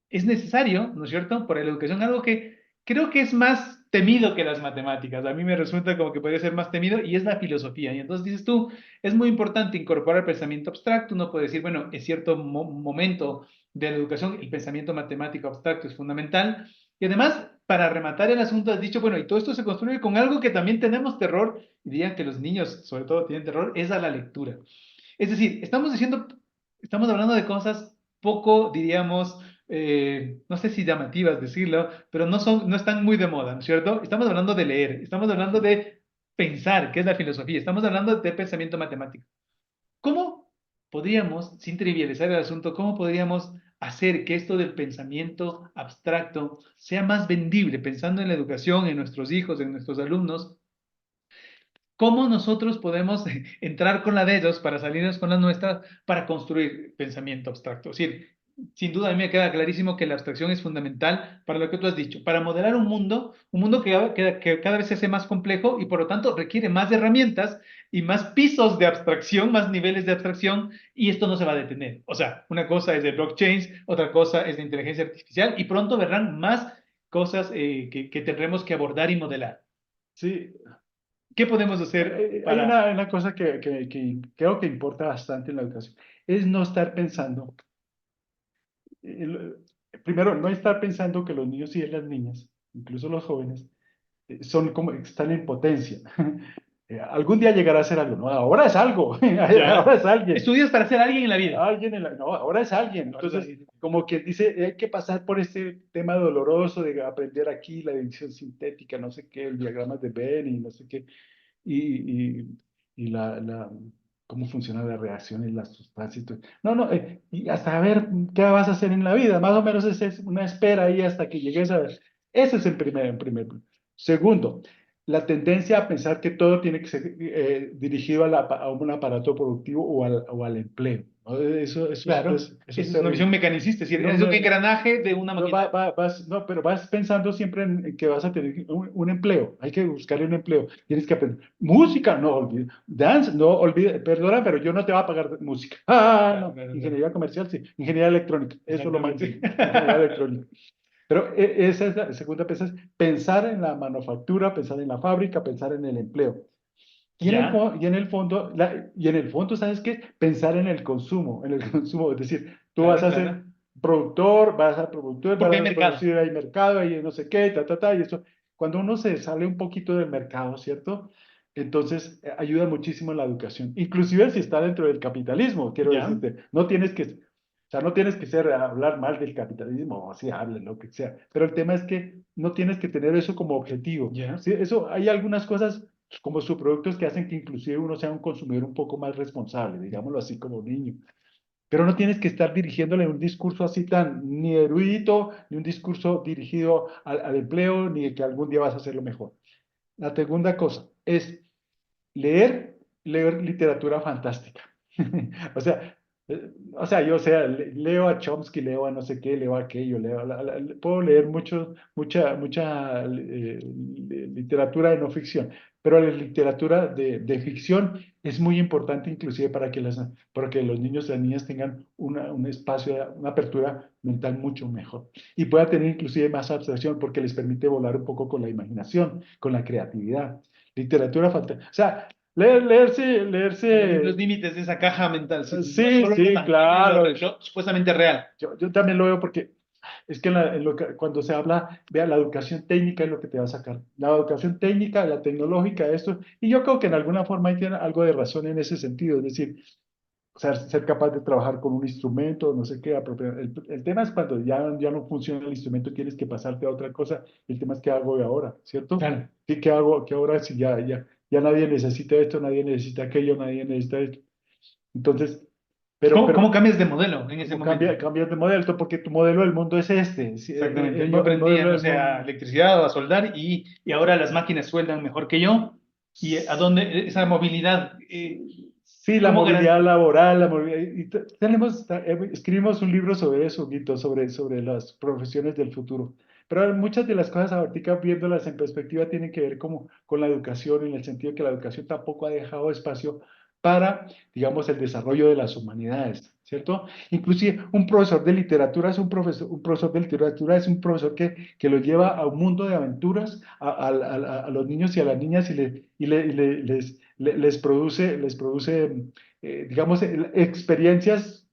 es necesario, ¿no es cierto?, para la educación, algo que creo que es más temido que las matemáticas. A mí me resulta como que podría ser más temido y es la filosofía. Y entonces dices tú, es muy importante incorporar el pensamiento abstracto. Uno puede decir, bueno, en cierto momento de la educación el pensamiento matemático abstracto es fundamental. Y además, para rematar el asunto, has dicho, bueno, y todo esto se construye con algo que también tenemos terror, y dirían que los niños sobre todo tienen terror, es a la lectura. Es decir, estamos hablando de cosas poco, diríamos, no sé si llamativas decirlo, pero no están muy de moda, ¿no es cierto? Estamos hablando de leer, estamos hablando de pensar, que es la filosofía, estamos hablando de pensamiento matemático. ¿Cómo podríamos, sin trivializar el asunto, cómo podríamos hacer que esto del pensamiento abstracto sea más vendible, pensando en la educación, en nuestros hijos, en nuestros alumnos? ¿Cómo nosotros podemos entrar con la de ellos para salirnos con la nuestra para construir pensamiento abstracto? Es decir, sin duda a mí me queda clarísimo que la abstracción es fundamental para lo que tú has dicho, para modelar un mundo que cada vez se hace más complejo y por lo tanto requiere más herramientas y más pisos de abstracción, más niveles de abstracción, y esto no se va a detener. O sea, una cosa es de blockchains, otra cosa es de inteligencia artificial y pronto verán más cosas que tendremos que abordar y modelar. Sí, ¿Qué podemos hacer hay para... una cosa que creo que importa bastante en la educación, es no estar pensando, el- primero, no estar pensando que los niños y las niñas, incluso los jóvenes, son como, están en potencia. Algún día llegará a ser algo, ¿no? Ahora es algo, ahora Ya. es alguien. Estudias para ser alguien en la vida. No, ahora es alguien. Ahora es Entonces, alguien. como que dice, hay que pasar por este tema doloroso de aprender aquí la división sintética, no sé qué, el diagrama de Venn y no sé qué, y, y cómo funcionan las reacciones, las sustancias. No, no, y hasta ver qué vas a hacer en la vida. Más o menos es una espera ahí hasta que llegues a ver. Ese es el primer. Segundo, la tendencia a pensar que todo tiene que ser dirigido a un aparato productivo o al empleo, ¿no? Claro. Eso es Esa es una terrible. visión mecanicista. Es decir, No, es un no, engranaje de una no, máquina. no, pero vas pensando siempre en que vas a tener un empleo. Hay que buscar un empleo. Tienes que aprender. Música, no olvides. Dance, no olvides. Perdona, pero yo no te voy a pagar música. Claro, No. claro, claro. Ingeniería comercial, sí. Ingeniería electrónica. Eso es lo Exactamente. máximo. Ingeniería electrónica. Pero esa es la segunda cosa, es pensar en la manufactura, pensar en la fábrica, pensar en el empleo. Ya. Y en el fondo, ¿sabes qué? Pensar en el consumo, es decir, tú vas Claro, a claro. ser productor, vas a producir, Porque vas hay a mercado. producir, hay mercado, hay no sé qué, y eso. Cuando uno se sale un poquito del mercado, ¿cierto? Entonces, ayuda muchísimo en la educación. Inclusive si está dentro del capitalismo, quiero Ya. decirte, no tienes que hablar mal del capitalismo, o sí, hable lo que sea, pero el tema es que no tienes que tener eso como objetivo. Ya. Sí, eso, hay algunas cosas como subproductos que hacen que inclusive uno sea un consumidor un poco más responsable, digámoslo así como niño. Pero no tienes que estar dirigiéndole un discurso así tan ni erudito, ni un discurso dirigido al empleo, ni de que algún día vas a hacerlo mejor. La segunda cosa es leer literatura fantástica. O sea, leo a Chomsky, leo a no sé qué, leo a aquello, puedo leer mucha literatura de no ficción, pero la literatura de ficción es muy importante inclusive para que los niños y las niñas tengan un espacio, una apertura mental mucho mejor y puedan tener inclusive más abstracción porque les permite volar un poco con la imaginación, con la creatividad. Literatura fantástica. O sea, Salir los leerse, límites de esa caja mental, sí, no sí, solo lo sí, tangible y claro. lo supuestamente real. Yo también lo veo porque es que, cuando se habla, vea, la educación técnica es lo que te va a sacar. La educación técnica, la tecnológica, esto. Y yo creo que en alguna forma hay tiene algo de razón en ese sentido. Es decir, ser capaz de trabajar con un instrumento, no sé qué. El tema es cuando ya no funciona el instrumento, tienes que pasarte a otra cosa. El tema es qué hago de ahora, ¿cierto? Claro. ¿Qué hago? ¿Qué ahora si ya nadie necesita esto, nadie necesita aquello, nadie necesita esto? Entonces, ¿Cómo pero cambias de modelo en ese ¿cómo momento? cambias de modelo? Porque tu modelo del mundo es este. Exactamente. Yo El aprendía, modelo no del sé, a mundo. electricidad o a soldar y ahora las máquinas sueldan mejor que yo. ¿Y a dónde esa movilidad? Sí, la ¿Cómo movilidad garantizo? laboral, escribimos un libro sobre eso, Guito, sobre las profesiones del futuro. Pero muchas de las cosas ahorita viéndolas en perspectiva tienen que ver como con la educación, en el sentido de que la educación tampoco ha dejado espacio para, digamos, el desarrollo de las humanidades, ¿cierto? Inclusive un profesor de literatura es un profesor de literatura es un profesor que los lleva a un mundo de aventuras a los niños y a las niñas les produce digamos, experiencias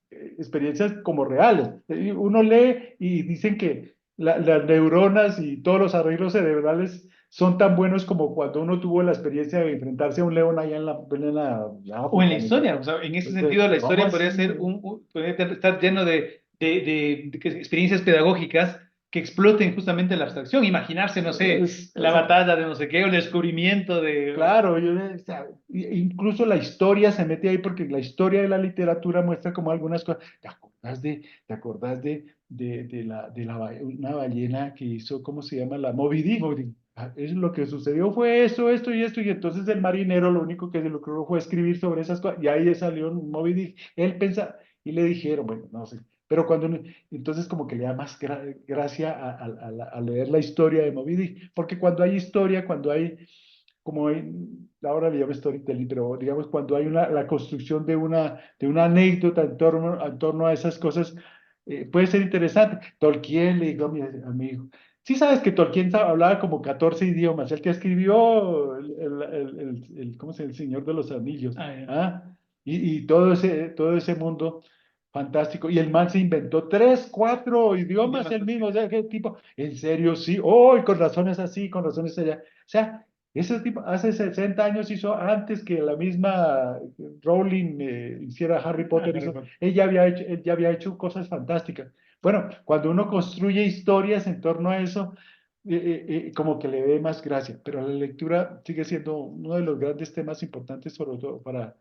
como reales. Uno lee y dicen que las neuronas y todos los arreglos cerebrales son tan buenos como cuando uno tuvo la experiencia de enfrentarse a un león allá en O en la África. historia, o sea, en ese Entonces, sentido la ¿cómo historia podría así? ser estar lleno de experiencias pedagógicas que exploten justamente la abstracción, imaginarse, no sé, la O sea, batalla de no sé qué, o el descubrimiento de... claro, o sea, incluso la historia se mete ahí porque la historia de la literatura muestra como algunas cosas. ¿Te acordás de una ballena que hizo, ¿cómo se llama? La Moby Dick. Es lo que sucedió fue eso, esto y esto, y entonces el marinero lo único que se le ocurrió fue escribir sobre esas cosas, y ahí salió un Moby Dick. Él pensa, y le dijeron, bueno, no sé, pero entonces como que le da más gracia a leer la historia de Moby Dick, porque cuando hay historia, cuando hay ahora le llamo storytelling, pero digamos cuando hay la construcción de una anécdota en torno a esas cosas, puede ser interesante. Tolkien, le digo a mi hijo, sí sabes que Tolkien hablaba como 14 idiomas, el que escribió ¿cómo se llama? El Señor de los Anillos, Ah, ya. ¿ah? Y todo ese mundo fantástico. Y el man se inventó 3, 4 idiomas Idiomas el mismo, o posibles. sea, ¿qué tipo? En serio, sí, oh, y con razones así, con razones allá. O sea, ese tipo hace 60 años hizo antes que la misma Rowling hiciera Harry Ah, Potter, Harry Potter. él ya había hecho cosas fantásticas. Bueno, cuando uno construye historias en torno a eso, como que le ve más gracia, pero la lectura sigue siendo uno de los grandes temas importantes, sobre todo para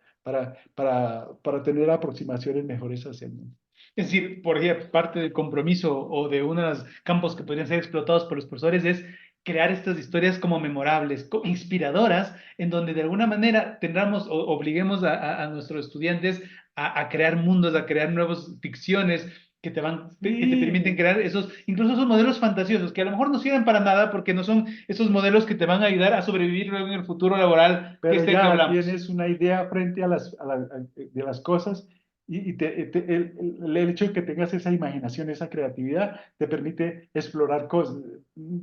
tener aproximaciones mejores hacia el mundo. Es decir, por ejemplo, parte del compromiso o de uno de los campos que podrían ser explotados por los profesores es crear estas historias como memorables, inspiradoras, en donde de alguna manera tendremos o obliguemos a nuestros estudiantes a crear mundos, a crear nuevas ficciones que te permiten Sí, crear esos, incluso esos modelos fantasiosos, que a lo mejor no sirven para nada porque no son esos modelos que te van a ayudar a sobrevivir luego en el futuro laboral pero que ya hablamos. tienes una idea frente de las cosas el hecho de que tengas esa imaginación, esa creatividad, te permite explorar cosas,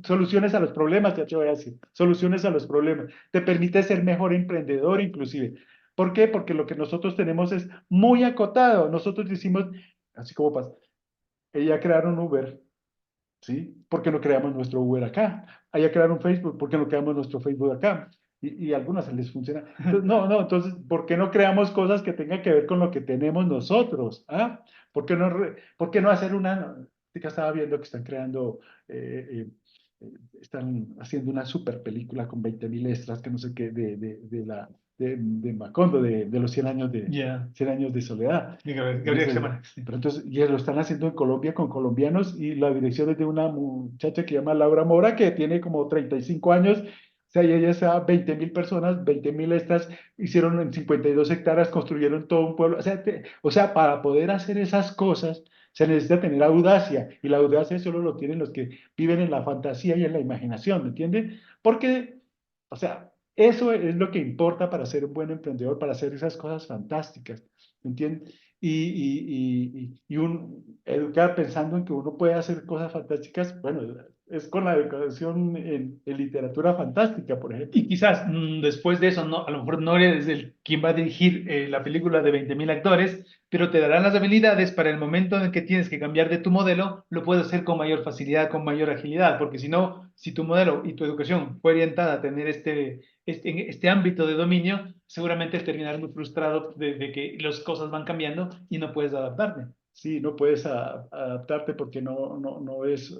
soluciones a los problemas, ya te voy a decir, soluciones a los problemas, te permite ser mejor emprendedor inclusive. ¿Por qué? Porque lo que nosotros tenemos es muy acotado. Nosotros decimos, así como pasa, ella crearon Uber, ¿sí? ¿Por qué no creamos nuestro Uber acá? Allá crearon Facebook, ¿por qué no creamos nuestro Facebook acá? Y a algunas les funciona. Entonces, no, entonces, ¿por qué no creamos cosas que tengan que ver con lo que tenemos nosotros? ¿Ah? ¿Por qué no hacer una? Ahorita estaba viendo que están creando, están haciendo una super película con 20.000 extras, que no sé qué, de Macondo, de los 100 años de, Ya, 100 años de soledad. Gabriel Semana. Pero entonces, y lo están haciendo en Colombia con colombianos y la dirección es de una muchacha que se llama Laura Mora, que tiene como 35 años. sea, y ella está 20.000 personas, 20.000 estas hicieron en 52 hectáreas, construyeron todo un pueblo. O sea, para poder hacer esas cosas se necesita tener audacia, y la audacia solo lo tienen los que viven en la fantasía y en la imaginación, ¿me entiende? Porque, o sea, eso es lo que importa para ser un buen emprendedor, para hacer esas cosas fantásticas, ¿me entiende? Educar pensando en que uno puede hacer cosas fantásticas, bueno, es con la educación en literatura fantástica, por ejemplo. Y quizás después de eso, no, a lo mejor no eres el quien va a dirigir la película de 20.000 actores, pero te darán las habilidades para el momento en el que tienes que cambiar de tu modelo, lo puedes hacer con mayor facilidad, con mayor agilidad, porque si no, si tu modelo y tu educación fue orientada a tener este ámbito de dominio, seguramente terminarás muy frustrado de que las cosas van cambiando y no puedes adaptarte. Sí, no puedes adaptarte porque no es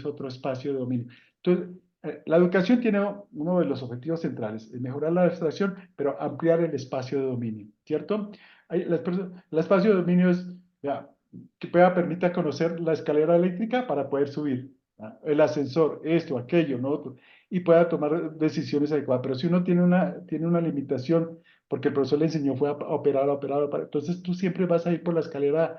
otro espacio de dominio. Entonces, la educación tiene uno de los objetivos centrales, es mejorar la abstracción, pero ampliar el espacio de dominio, ¿cierto? El espacio de dominio es, ya, que permita conocer la escalera eléctrica para poder subir, ¿ah? El ascensor, esto, aquello, ¿no? Otro, y pueda tomar decisiones adecuadas. Pero si uno tiene una limitación, porque el profesor le enseñó fue a operar, entonces tú siempre vas a ir por la escalera,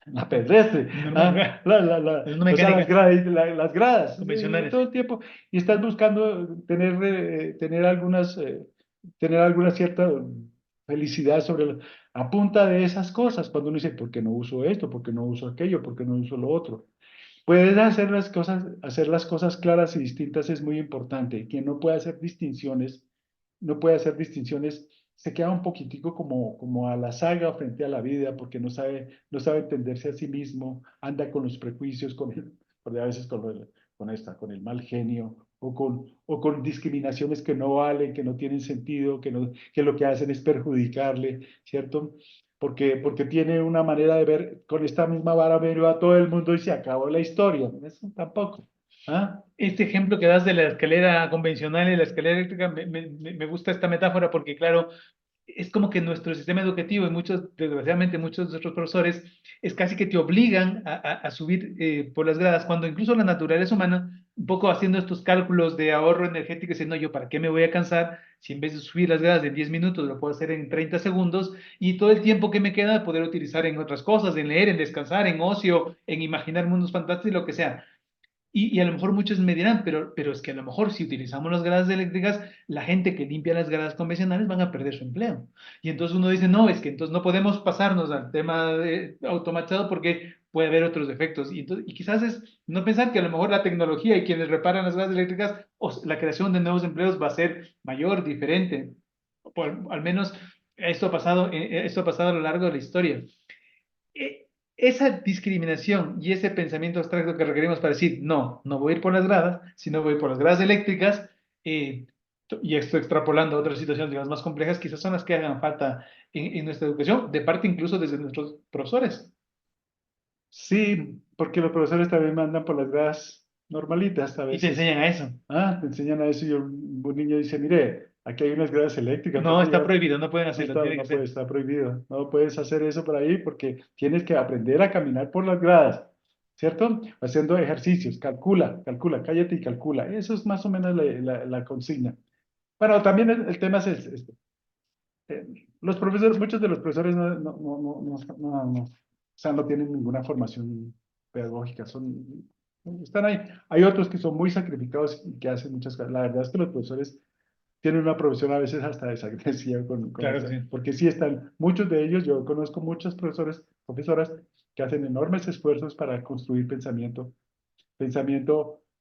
la pedestre, Normal, no o sea, las mecánica, gradas, las gradas, todo convencionales. el tiempo, y estás buscando tener alguna cierta felicidad a punta de esas cosas, cuando uno dice, ¿por qué no uso esto? ¿Por qué no uso aquello? ¿Por qué no uso lo otro? Puedes hacer las cosas claras y distintas es muy importante. Quien no puede hacer distinciones, se queda un poquitico como a la saga frente a la vida, porque no sabe entenderse a sí mismo, anda con los prejuicios, a veces con el mal genio, o con discriminaciones que no valen, que no tienen sentido, que lo que hacen es perjudicarle, ¿cierto? Porque tiene una manera de ver con esta misma vara, veo a todo el mundo y se acabó la historia. Eso tampoco. ¿Ah? Este ejemplo que das de la escalera convencional y la escalera eléctrica, me gusta esta metáfora porque, claro, es como que nuestro sistema educativo y muchos, desgraciadamente, muchos de nuestros profesores es casi que te obligan a subir por las gradas, cuando incluso la naturaleza humana, un poco haciendo estos cálculos de ahorro energético, dice, no, yo para qué me voy a cansar si en vez de subir las gradas en 10 minutos lo puedo hacer en 30 segundos y todo el tiempo que me queda poder utilizar en otras cosas, en leer, en descansar, en ocio, en imaginar mundos fantásticos y lo que sea. Y a lo mejor muchos me dirán, pero es que a lo mejor si utilizamos las gradas eléctricas, la gente que limpia las gradas convencionales van a perder su empleo. Y entonces uno dice, no, es que entonces no podemos pasarnos al tema automatizado porque puede haber otros defectos. Y quizás es no pensar que a lo mejor la tecnología y quienes reparan las gradas eléctricas, la creación de nuevos empleos va a ser mayor, diferente. Al menos esto ha pasado a lo largo de la historia esa discriminación y ese pensamiento abstracto que requerimos para decir, no, no voy a ir por las gradas, sino voy por las gradas eléctricas, eh, y esto extrapolando a otras situaciones, digamos, más complejas, quizás son las que hagan falta en nuestra educación, de parte incluso desde nuestros profesores. Sí, porque los profesores también mandan por las gradas normalitas a Y te veces. enseñan a eso. Te enseñan a eso y un niño dice, mire, aquí hay unas gradas eléctricas, No, porque está ya prohibido, no pueden no hacerlo, está, tiene que no puede, ser. está prohibido. No puedes hacer eso por ahí porque tienes que aprender a caminar por las gradas, ¿cierto? Haciendo ejercicios, calcula, cállate y calcula. Eso es más o menos la consigna. Bueno, también el tema es este. Los profesores, muchos de los profesores o sea, no tienen ninguna formación pedagógica, están ahí. Hay otros que son muy sacrificados y que hacen muchas cosas. La verdad es que los profesores tienen una profesión a veces hasta desagresiva Claro que sí. porque sí están, muchos de ellos, yo conozco muchos profesores, profesoras que hacen enormes esfuerzos para construir pensamiento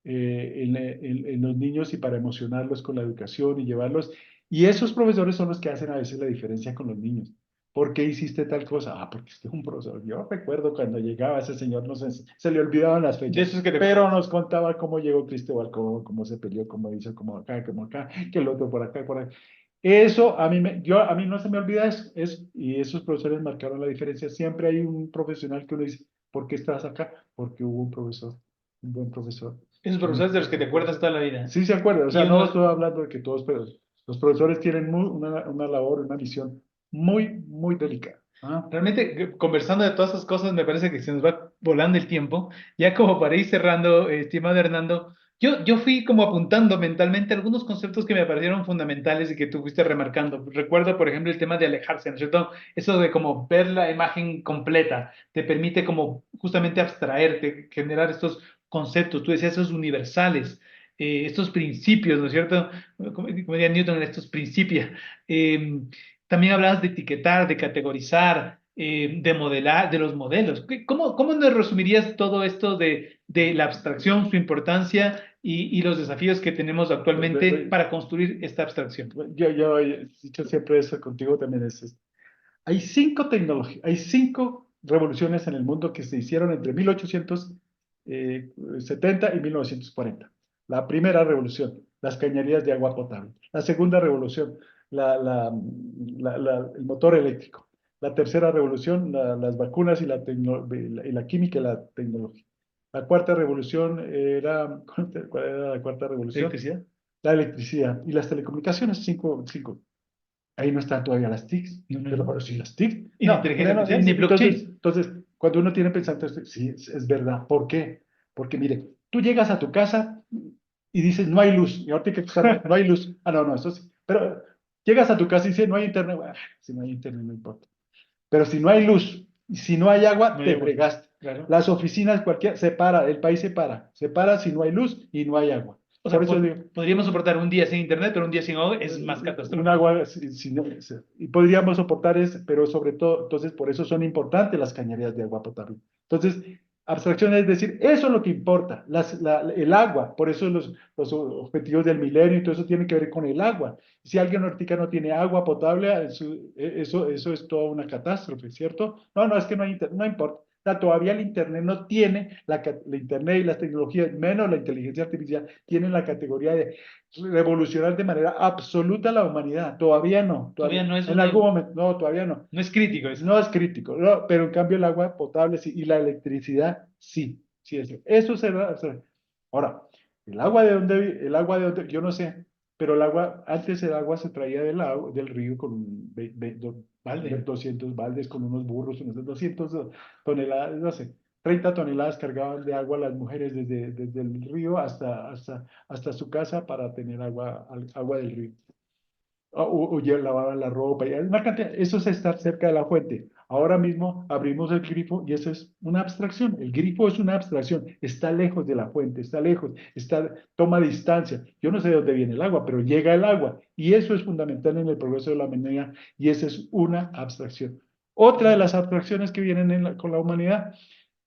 en los niños y para emocionarlos con la educación y llevarlos. Y esos profesores son los que hacen a veces la diferencia con los niños. ¿Por qué hiciste tal cosa? Porque es que es un profesor. Yo recuerdo cuando llegaba ese señor, no sé, se le olvidaban las De fechas, eso es que te pero acuerdas. nos contaba cómo llegó Cristóbal Colón, cómo se peleó, cómo hizo, cómo acá, que el otro por acá, por ahí. Eso a mí no se me olvida eso, y esos profesores marcaron la diferencia. Siempre hay un profesional que uno dice, ¿por qué estás acá? Porque hubo un buen profesor. Esos profesores de los que te acuerdas toda la vida. Sí, se acuerda, o Y sea, no uno, estoy hablando de que todos, pero los profesores tienen una labor, una misión muy, muy delicada. realmente, conversando de todas esas cosas, me parece que se nos va volando el tiempo. Ya como para ir cerrando, estimado Hernando, Yo fui como apuntando mentalmente algunos conceptos que me parecieron fundamentales y que tú fuiste remarcando. Recuerdo, por ejemplo, el tema de alejarse, ¿no es cierto? Eso de como ver la imagen completa, te permite como justamente abstraerte, generar estos conceptos, tú decías esos universales, estos principios, ¿no es cierto? Como diría Newton, estos principios. Eh, También hablabas de etiquetar, de categorizar, de modelar, de los modelos. ¿Cómo nos resumirías todo esto de la abstracción, su importancia y los desafíos que tenemos actualmente para construir esta abstracción? Yo he dicho siempre eso contigo también. Hay cinco tecnologías, hay cinco revoluciones en el mundo que se hicieron entre 1870 y 1940. La primera revolución, las cañerías de agua potable. La segunda revolución, el motor eléctrico. La tercera revolución, las vacunas y la química y la tecnología. La cuarta revolución era, ¿cuál era la cuarta revolución? ¿Electricidad? La electricidad y las telecomunicaciones, cinco. Ahí no están todavía las TICs, No, no, pero no. ahora sí las TICs. Y la No, inteligencia no, artificial, ni blockchain. cuando uno tiene pensamiento, sí, es verdad. ¿Por qué? Porque mire, tú llegas a tu casa y dices, no hay luz. Y ahorita que no hay luz. Ah, no, no, eso sí. Pero llegas a tu casa y dices, no hay internet. Bueno, si no hay internet, no importa. Pero si no hay luz y si no hay agua, No hay te agua. fregaste. Claro. Las oficinas, cualquier, se para, el país se para si no hay luz y no hay agua. O Por sea, eso digo, podríamos soportar un día sin internet, pero un día sin agua es más un catastrófico. agua, y podríamos soportar eso, pero sobre todo, entonces por eso son importantes las cañerías de agua potable. Entonces, abstracción es decir, eso es lo que importa, el agua, por eso los objetivos del milenio y todo eso tiene que ver con el agua. Si alguien ahorita no tiene agua potable, eso es toda una catástrofe, ¿cierto? No, no, es que no hay internet, no importa. O sea, todavía el Internet no tiene, la Internet y las tecnologías, menos la inteligencia artificial, tienen la categoría de revolucionar de manera absoluta la humanidad. Todavía no, Todavía todavía. no es En algún momento, no, todavía no. no es crítico eso. No es crítico, no, pero en cambio el agua potable sí, y la electricidad sí, sí, eso será. Ahora, el agua de dónde, yo no sé, pero el agua, antes el agua se traía del río con Vale. 200 baldes, con unos burros, unos 200 toneladas, no sé, 30 toneladas cargaban de agua las mujeres desde el río hasta su casa para tener agua del río o ya lavaban la ropa, y una cantidad, eso es estar cerca de la fuente. Ahora mismo abrimos el grifo y eso es una abstracción. El grifo es una abstracción, está lejos de la fuente, está lejos, toma distancia. Yo no sé de dónde viene el agua, pero llega el agua y eso es fundamental en el progreso de la humanidad y esa es una abstracción. Otra de las abstracciones que vienen con la humanidad,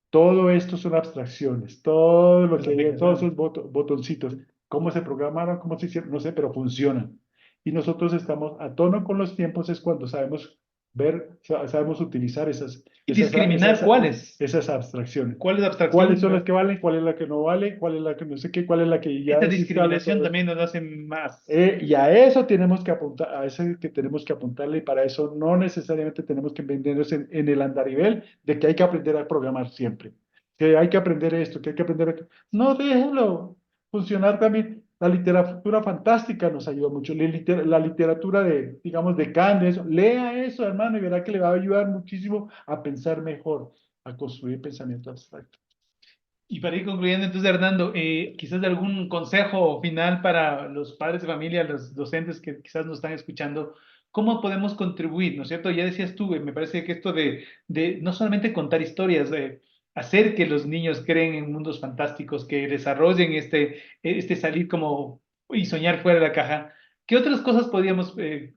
todo esto son abstracciones, todo lo Las que hay, todos aplicaciones. esos botoncitos, cómo se programaron, cómo se hicieron, no sé, pero funcionan. Y nosotros estamos a tono con los tiempos, es cuando sabemos sabemos utilizar Y discriminar esas abstracciones. cuál es ¿Cuáles abstracción. son las que valen? ¿Cuál es la que no vale? ¿Cuál es la que no sé qué? ¿Cuál es la que ya Esta es instable? discriminación Todo eso. también nos hace más. Y a eso tenemos que apuntar, a eso es que tenemos que apuntarle y para eso no necesariamente tenemos que vendernos en el andarivel de que hay que aprender a programar siempre, que hay que aprender esto, que hay que aprender aquello. No, déjelo funcionar también. La literatura fantástica nos ayuda mucho. La literatura de, digamos, de Kant, eso. Lea eso, hermano, y verá que le va a ayudar muchísimo a pensar mejor, a construir pensamiento abstracto. Y para ir concluyendo, entonces, Hernando, quizás de algún consejo final para los padres de familia, los docentes que quizás nos están escuchando, ¿cómo podemos contribuir? ¿No es cierto? Ya decías tú, me parece que esto de no solamente contar historias, de hacer que los niños creen en mundos fantásticos, que desarrollen este salir como y soñar fuera de la caja, ¿qué otras cosas podríamos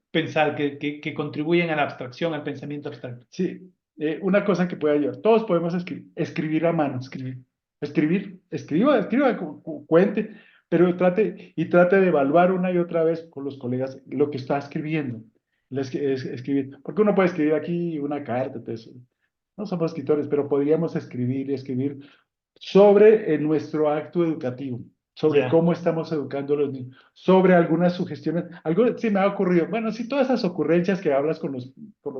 pensar que contribuyen a la abstracción, al pensamiento abstracto? Sí, una cosa que puede ayudar. Todos podemos escribir a mano, escriba, cuente, pero trate de evaluar una y otra vez con los colegas lo que está escribiendo. Escribir, porque uno puede escribir aquí una carta, entonces, no somos escritores, pero podríamos escribir sobre nuestro acto educativo, sobre Ya. cómo estamos educando a los niños, sobre algunas sugestiones. Algo sí me ha ocurrido. Bueno, sí, todas esas ocurrencias que hablas con los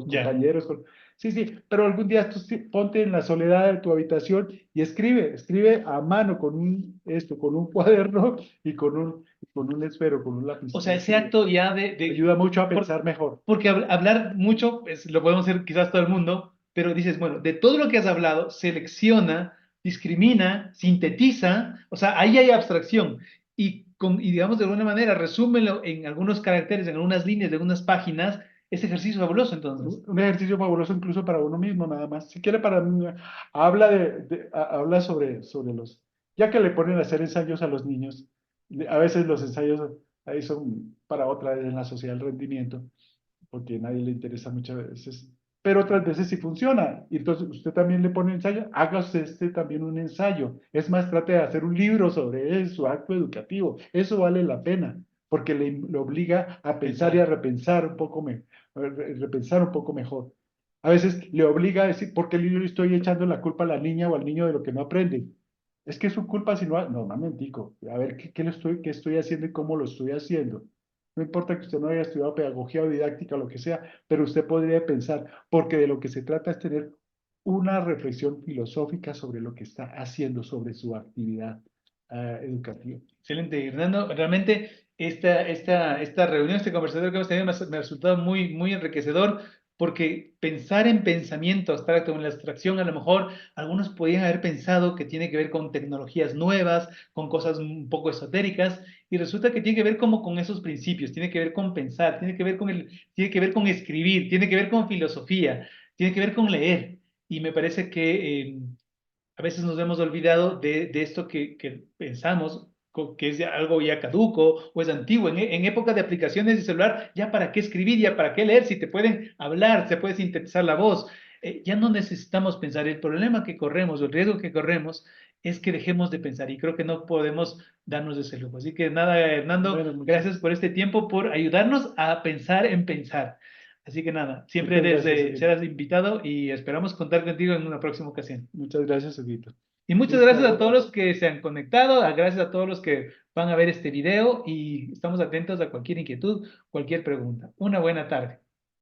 Ya. compañeros, sí, sí, pero algún día tú sí, ponte en la soledad de tu habitación y escribe a mano con un cuaderno y con un esfero, con un lápiz. O sea, ese acto ya Ayuda mucho a por- pensar mejor. porque hablar mucho, pues, lo podemos hacer quizás todo el mundo, pero dices, bueno, de todo lo que has hablado, selecciona, discrimina, sintetiza, o sea, ahí hay abstracción. Y digamos de alguna manera, resúmelo en algunos caracteres, en algunas líneas de algunas páginas, es ejercicio fabuloso entonces. Un ejercicio fabuloso incluso para uno mismo, nada más. Si quiere, para mí, habla, habla sobre los, ya que le ponen a hacer ensayos a los niños, a veces los ensayos ahí son para otra vez en la sociedad del rendimiento, porque a nadie le interesa muchas veces, pero otras veces sí funciona. Y entonces usted también le pone ensayo, haga usted también un ensayo. Es más, trate de hacer un libro sobre eso, su acto educativo. Eso vale la pena, porque le obliga a pensar y a Pensar. repensar un poco, repensar un poco mejor. A veces le obliga a decir, ¿por qué yo le estoy echando la culpa a la niña o al niño de lo que no aprende? Es que es su culpa si no, no, momentico, a ver qué estoy haciendo y cómo lo estoy haciendo. No importa que usted no haya estudiado pedagogía o didáctica o lo que sea, pero usted podría pensar, porque de lo que se trata es tener una reflexión filosófica sobre lo que está haciendo, sobre su actividad educativa. Excelente, Hernando. Realmente esta reunión, este conversatorio que hemos tenido me ha resultado muy, muy enriquecedor porque pensar en pensamiento abstracto, en la abstracción, a lo mejor algunos podrían haber pensado que tiene que ver con tecnologías nuevas, con cosas un poco esotéricas, y resulta que tiene que ver como con esos principios, tiene que ver con pensar, tiene que ver con escribir, tiene que ver con filosofía, tiene que ver con leer. Y me parece que a veces nos hemos olvidado de esto que pensamos que es algo ya caduco o es antiguo. En época de aplicaciones de celular, ya para qué escribir, ya para qué leer, si te pueden hablar, se puede sintetizar la voz. Ya no necesitamos pensar. El problema que corremos, el riesgo que corremos, es que dejemos de pensar y creo que no podemos darnos ese lujo. Así que nada, Hernando, Bueno, gracias por este tiempo, por ayudarnos a pensar en pensar. Así que nada, siempre muchas gracias, serás invitado y esperamos contar contigo en una próxima ocasión. Muchas gracias, Huguito. Y muchas gracias a Listo. todos los que se han conectado, gracias a todos los que van a ver este video y estamos atentos a cualquier inquietud, cualquier pregunta. Una buena tarde.